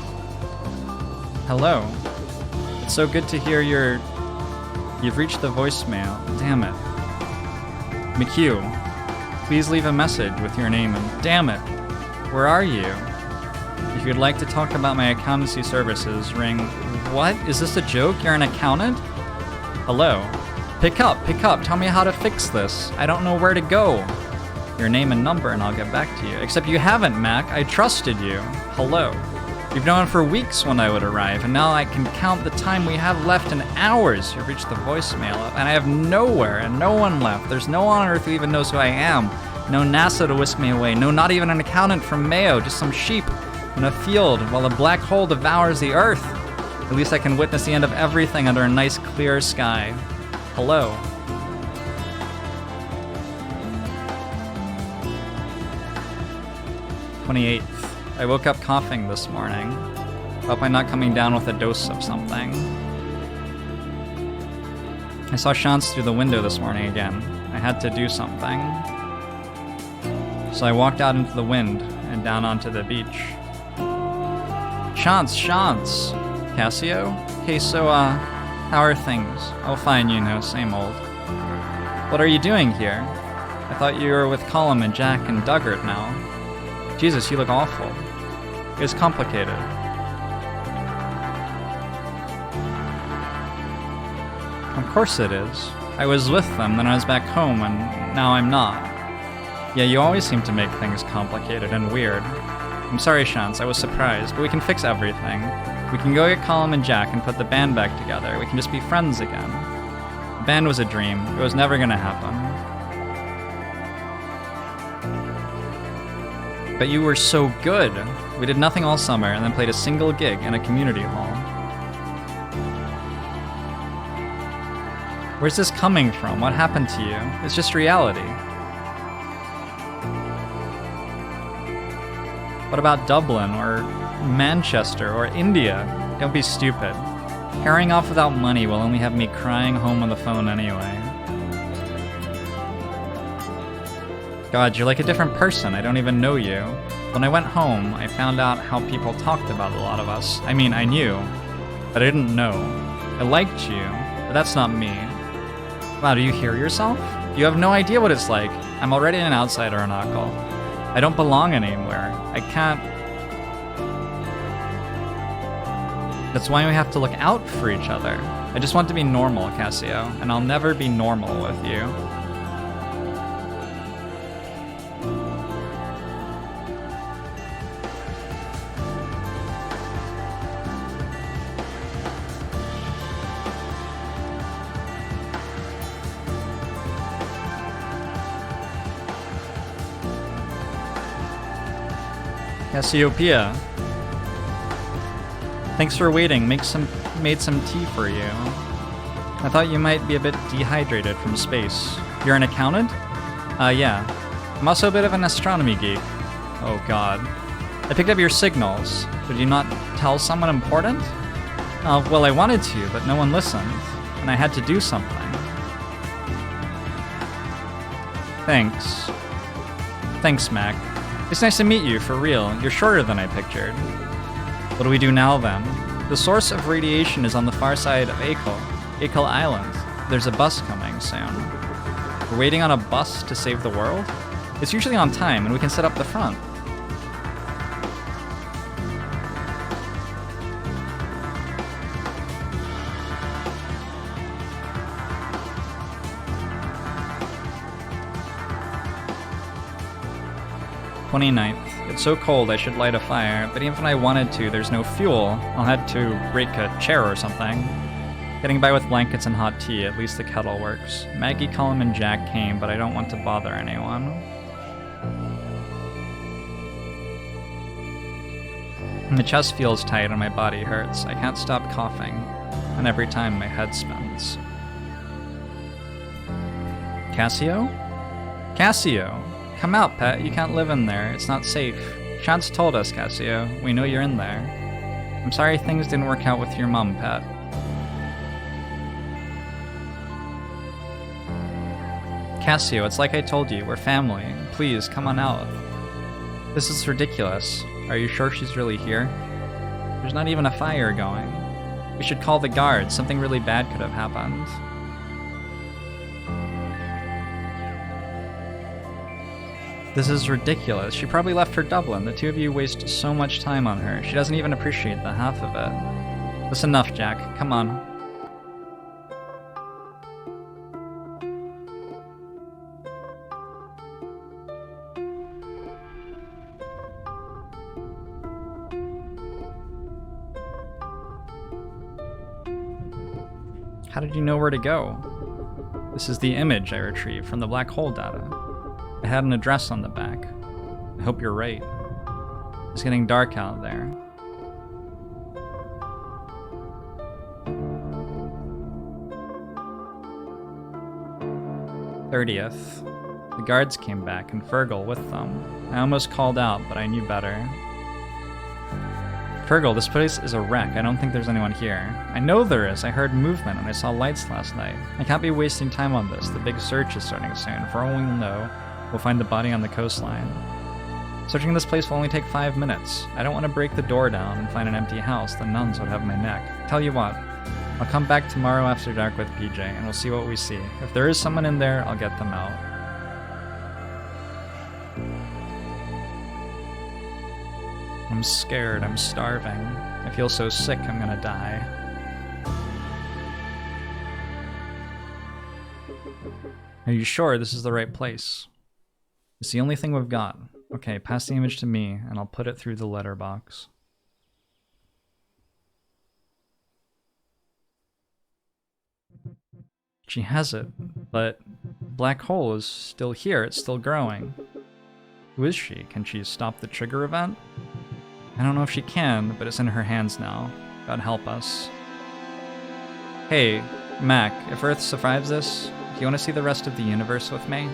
Hello. It's so good to hear you've reached the voicemail. Damn it. McHugh, please leave a message with your name and damn it. Where are you? If you'd like to talk about my accountancy services, ring. What? Is this a joke? You're an accountant? Hello. Pick up. Tell me how to fix this. I don't know where to go. Your name and number and I'll get back to you. Except you haven't, Mac. I trusted you. Hello. You've known for weeks when I would arrive, and now I can count the time we have left in hours. You've reached the voicemail, and I have nowhere and no one left. There's no one on Earth who even knows who I am. No NASA to whisk me away. No, not even an accountant from Mayo. Just some sheep in a field while a black hole devours the Earth. At least I can witness the end of everything under a nice clear sky. Hello. "28th. I woke up coughing this morning. Hope I'm not coming down with a dose of something. I saw Shantz through the window this morning again. I had to do something. So I walked out into the wind and down onto the beach. Shantz! Cassio? Hey, so, how are things? Oh, fine, you know, same old. What are you doing here? I thought you were with Colum and Jack and Duggart now. Jesus, you look awful. It's complicated. Of course it is. I was with them, then I was back home, and now I'm not. Yeah, you always seem to make things complicated and weird. I'm sorry, Shantz, I was surprised, but we can fix everything. We can go get Colum and Jack and put the band back together. We can just be friends again. The band was a dream. It was never gonna happen. But you were so good. We did nothing all summer and then played a single gig in a community hall. Where's this coming from? What happened to you? It's just reality. What about Dublin, or Manchester, or India? Don't be stupid. Carrying off without money will only have me crying home on the phone anyway. God, you're like a different person. I don't even know you. When I went home, I found out how people talked about a lot of us. I mean, I knew, but I didn't know. I liked you, but that's not me. Wow, do you hear yourself? You have no idea what it's like. I'm already an outsider, Anakal. I don't belong anywhere. I can't... That's why we have to look out for each other. I just want to be normal, Cassio, and I'll never be normal with you. Cassiopeia. Thanks for waiting. Made some tea for you. I thought you might be a bit dehydrated from space. You're an accountant? Yeah. I'm also a bit of an astronomy geek. Oh god. I picked up your signals. Did you not tell someone important? Well, I wanted to, but no one listened. And I had to do something. Thanks. Thanks, Mac. It's nice to meet you, for real. You're shorter than I pictured. What do we do now, then? The source of radiation is on the far side of Akel Island. There's a bus coming soon. We're waiting on a bus to save the world? It's usually on time, and we can set up the front. It's so cold I should light a fire, but even if I wanted to, there's no fuel. I'll have to break a chair or something. Getting by with blankets and hot tea, at least the kettle works. Maggie, Colin, and Jack came, but I don't want to bother anyone. My chest feels tight and my body hurts. I can't stop coughing, and every time my head spins. Cassio? Cassio! Come out, pet. You can't live in there. It's not safe. Chance told us, Cassio. We know you're in there. I'm sorry things didn't work out with your mom, pet. Cassio, it's like I told you. We're family. Please, come on out. This is ridiculous. Are you sure she's really here? There's not even a fire going. We should call the guards. Something really bad could have happened. This is ridiculous. She probably left for Dublin. The two of you waste so much time on her. She doesn't even appreciate the half of it. That's enough, Jack. Come on. How did you know where to go? This is the image I retrieved from the black hole data. It had an address on the back. I hope you're right. It's getting dark out there. "30th. The guards came back and Fergal with them. I almost called out, but I knew better. Fergal, this place is a wreck. I don't think there's anyone here. I know there is. I heard movement and I saw lights last night. I can't be wasting time on this. The big search is starting soon. For all we know, we'll find the body on the coastline. Searching this place will only take 5 minutes. I don't want to break the door down and find an empty house. The nuns would have my neck. Tell you what, I'll come back tomorrow after dark with PJ, and we'll see what we see. If there is someone in there, I'll get them out." I'm scared. I'm starving. I feel so sick I'm gonna die. Are you sure this is the right place? It's the only thing we've got. Okay, pass the image to me, and I'll put it through the letterbox. She has it, but black hole is still here. It's still growing. Who is she? Can she stop the trigger event? I don't know if she can, but it's in her hands now. God help us. Hey, Mac, if Earth survives this, do you want to see the rest of the universe with me?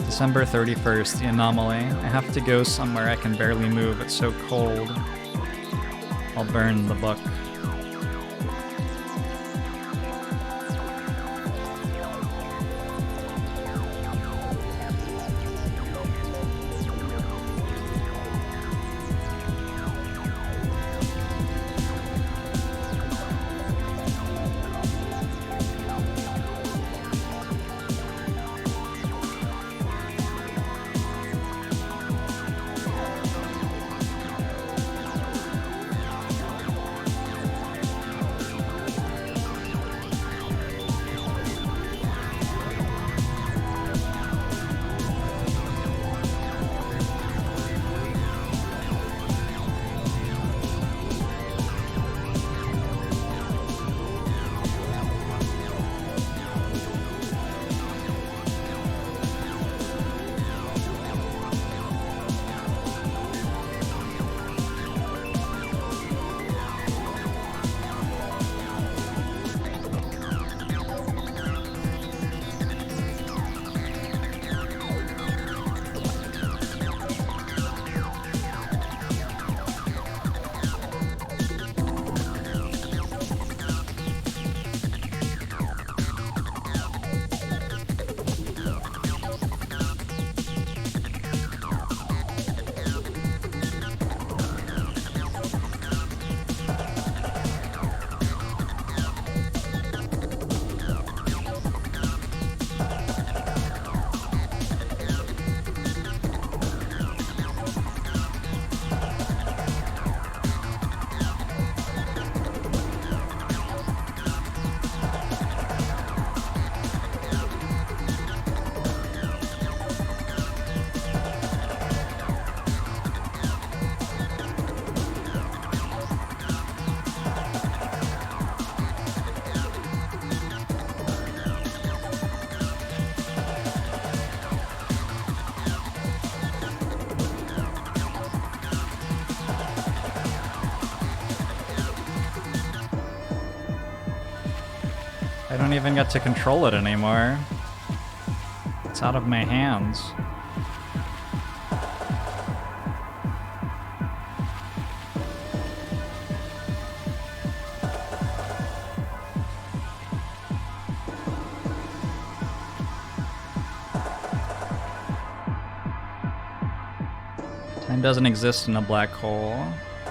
December 31st, the anomaly. I have to go somewhere I can barely move, it's so cold. I'll burn the book. I don't even get to control it anymore. It's out of my hands. Time doesn't exist in a black hole.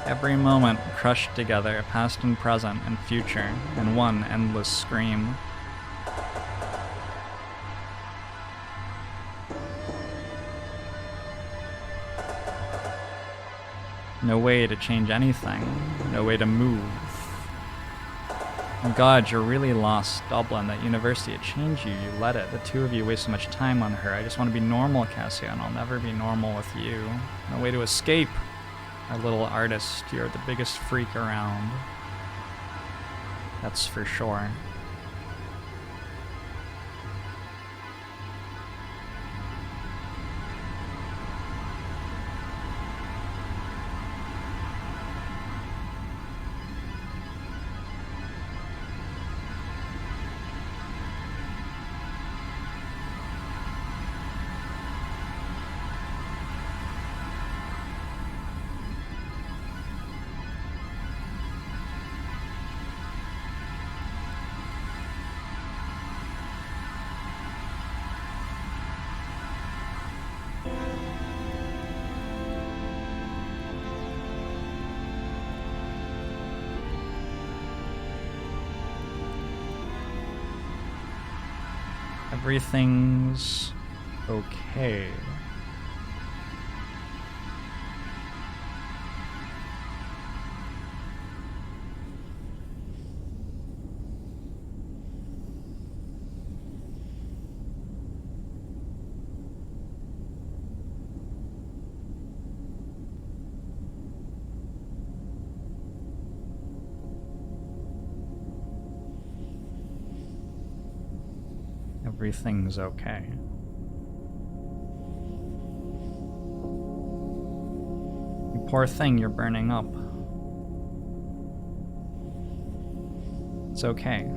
Every moment crushed together, past and present and future, in one endless scream. No way to change anything, no way to move. Oh God, you're really lost, Dublin. That university, it changed you, you let it. The two of you waste so much time on her. I just want to be normal, Cassia, and I'll never be normal with you. No way to escape. Our little artist, you're the biggest freak around. That's for sure. Everything's okay. Everything's okay. Poor thing you're burning up. It's okay.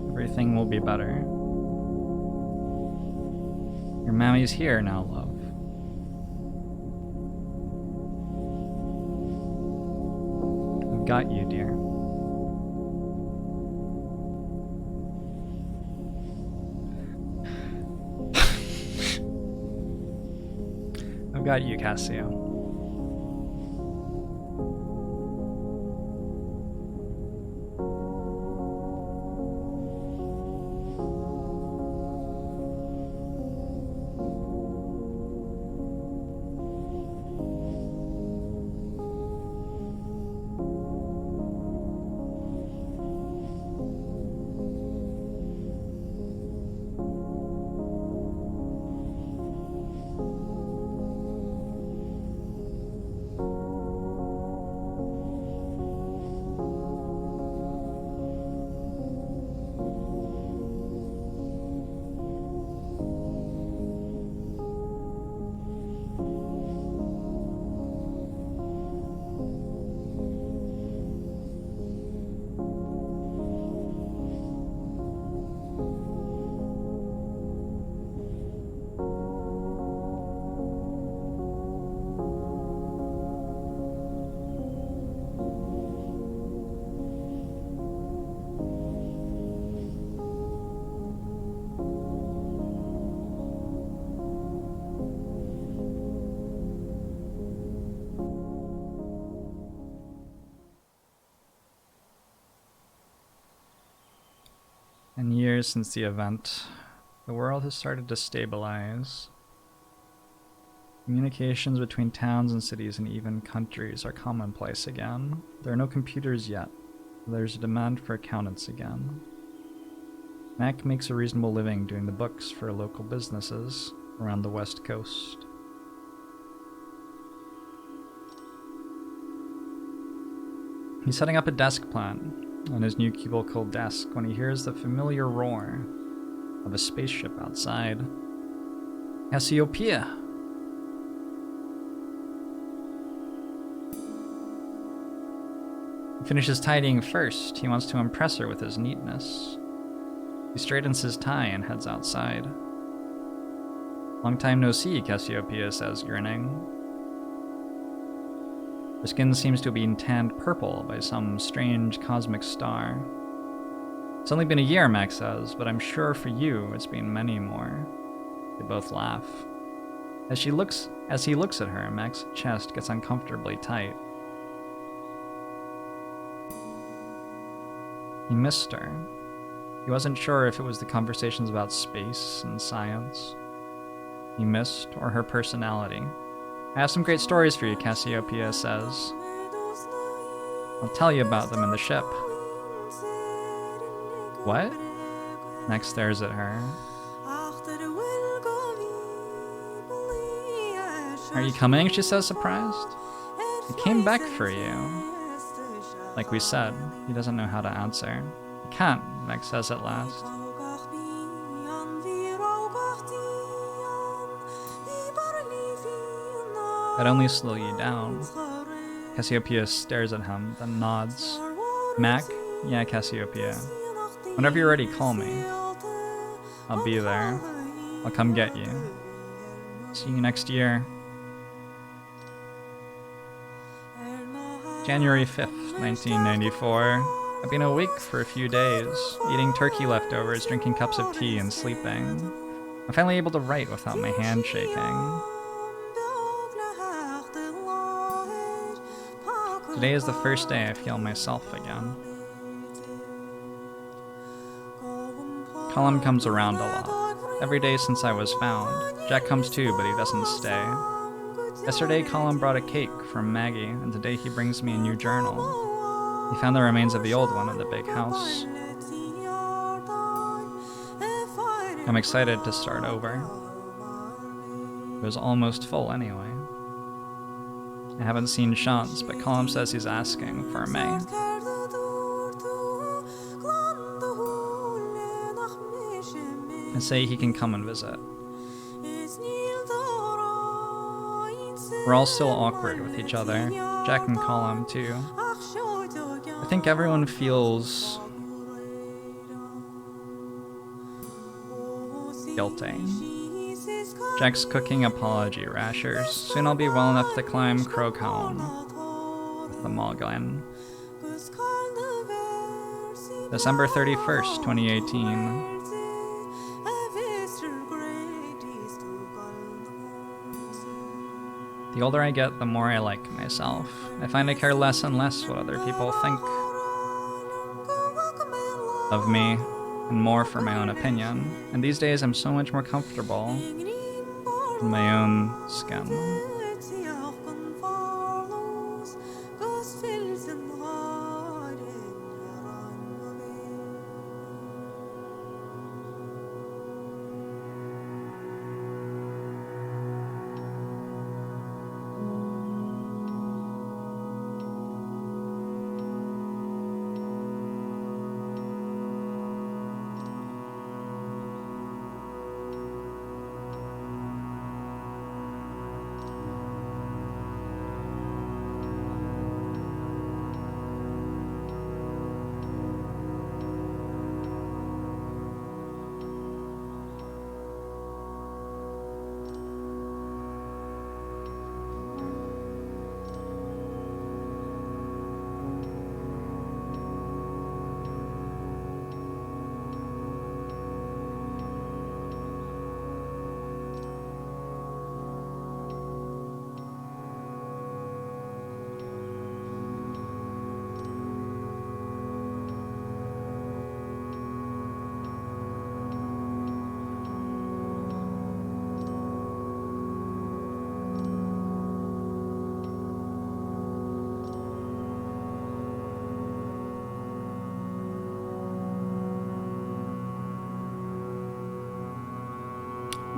Everything will be better. Your mammy's here now, love. I've got you, dear. I've got you, Cassio. In years since the event, the world has started to stabilize. Communications between towns and cities and even countries are commonplace again. There are no computers yet. There's a demand for accountants again. Mac makes a reasonable living doing the books for local businesses around the West Coast. He's setting up a desk plan on his new cubicle desk when he hears the familiar roar of a spaceship outside. Cassiopeia! He finishes tidying first. He wants to impress her with his neatness. He straightens his tie and heads outside. Long time no see, Cassiopeia says, grinning. Her skin seems to have been tanned purple by some strange cosmic star. It's only been a year, Max says, but I'm sure for you it's been many more. They both laugh. As he looks at her, Max's chest gets uncomfortably tight. He missed her. He wasn't sure if it was the conversations about space and science he missed, or her personality. I have some great stories for you, Cassiopeia says. I'll tell you about them in the ship. What? Max stares at her. Are you coming? She says, surprised. I came back for you. Like we said, he doesn't know how to answer. I can't, Max says at last. I'd only slow you down. Cassiopeia stares at him, then nods. Mac? Yeah, Cassiopeia. Whenever you're ready, call me. I'll be there. I'll come get you. See you next year. January 5th, 1994. I've been awake for a few days, eating turkey leftovers, drinking cups of tea, and sleeping. I'm finally able to write without my hand shaking. Today is the first day I feel myself again. Colin comes around a lot. Every day since I was found. Jack comes too, but he doesn't stay. Yesterday, Colin brought a cake from Maggie, and today he brings me a new journal. He found the remains of the old one in the big house. I'm excited to start over. It was almost full anyway. I haven't seen Chance, but Colin says he's asking for May. I say he can come and visit. We're all still awkward with each other. Jack and Colum, too. I think everyone feels guilty. Jack's cooking apology rashers. Soon I'll be well enough to climb Crowcombe with the Moglin. December 31st, 2018. The older I get, the more I like myself. I find I care less and less what other people think of me, and more for my own opinion. And these days I'm so much more comfortable in my own skin.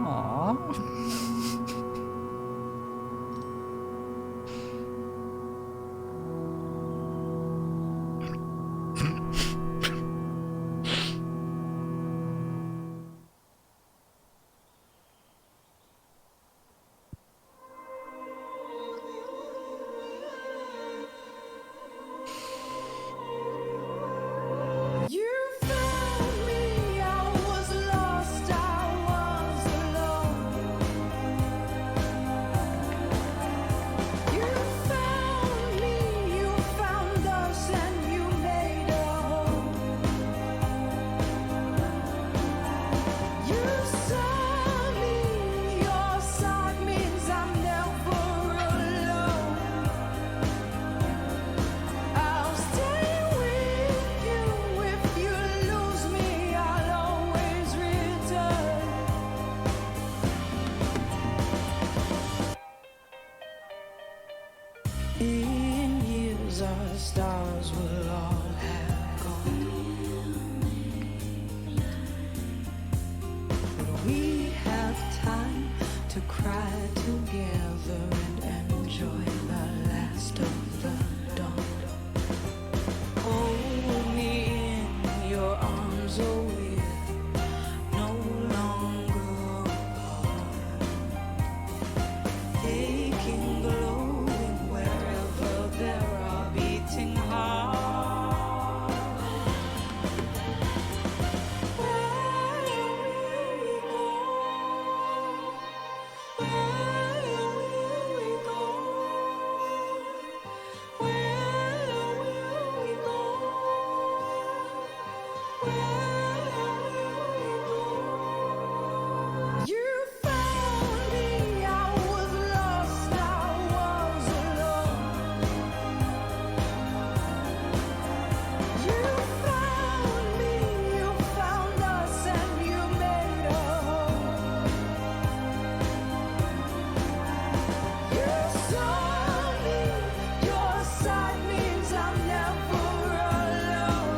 Aww. In years our stars will all have gone, but we have time to cry together and enjoy the last of the dawn. Hold me in your arms, oh we're no longer apart. Taking glowing wherever there are beating hearts. Where will we go? Where will we go? Where will we go? Where will we go? You found me, I was lost, I was alone. You found me, you found us, and you made a home. You saw me, your side means I'm never alone.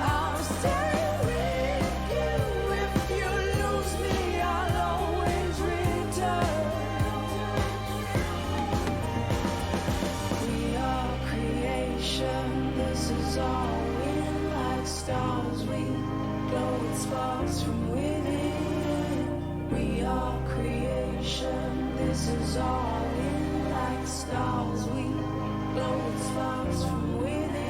I'll stay with you. If you lose me, I'll always return. We are creation. This is all in like stars. We glow with sparks from within. We are creation. This is all in like stars. We glow with sparks from within.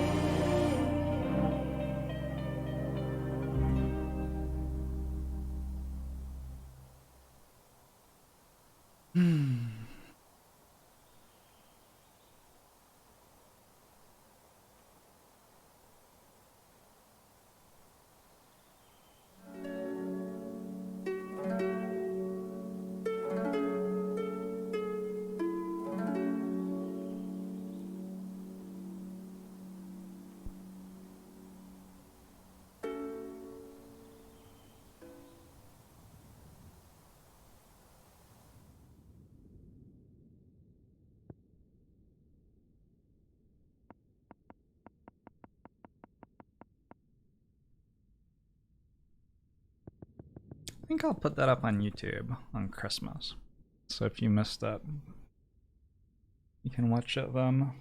I think I'll put that up on YouTube on Christmas. So if you missed it, you can watch it then.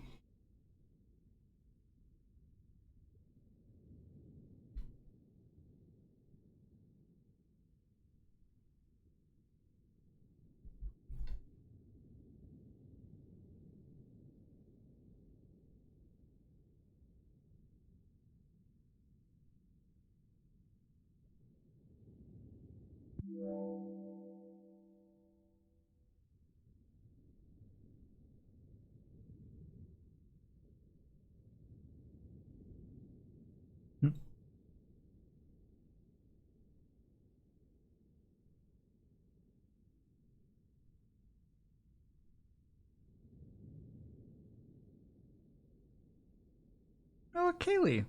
Oh, Kaylee.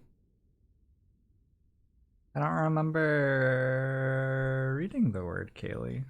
I don't remember reading the word Kaylee.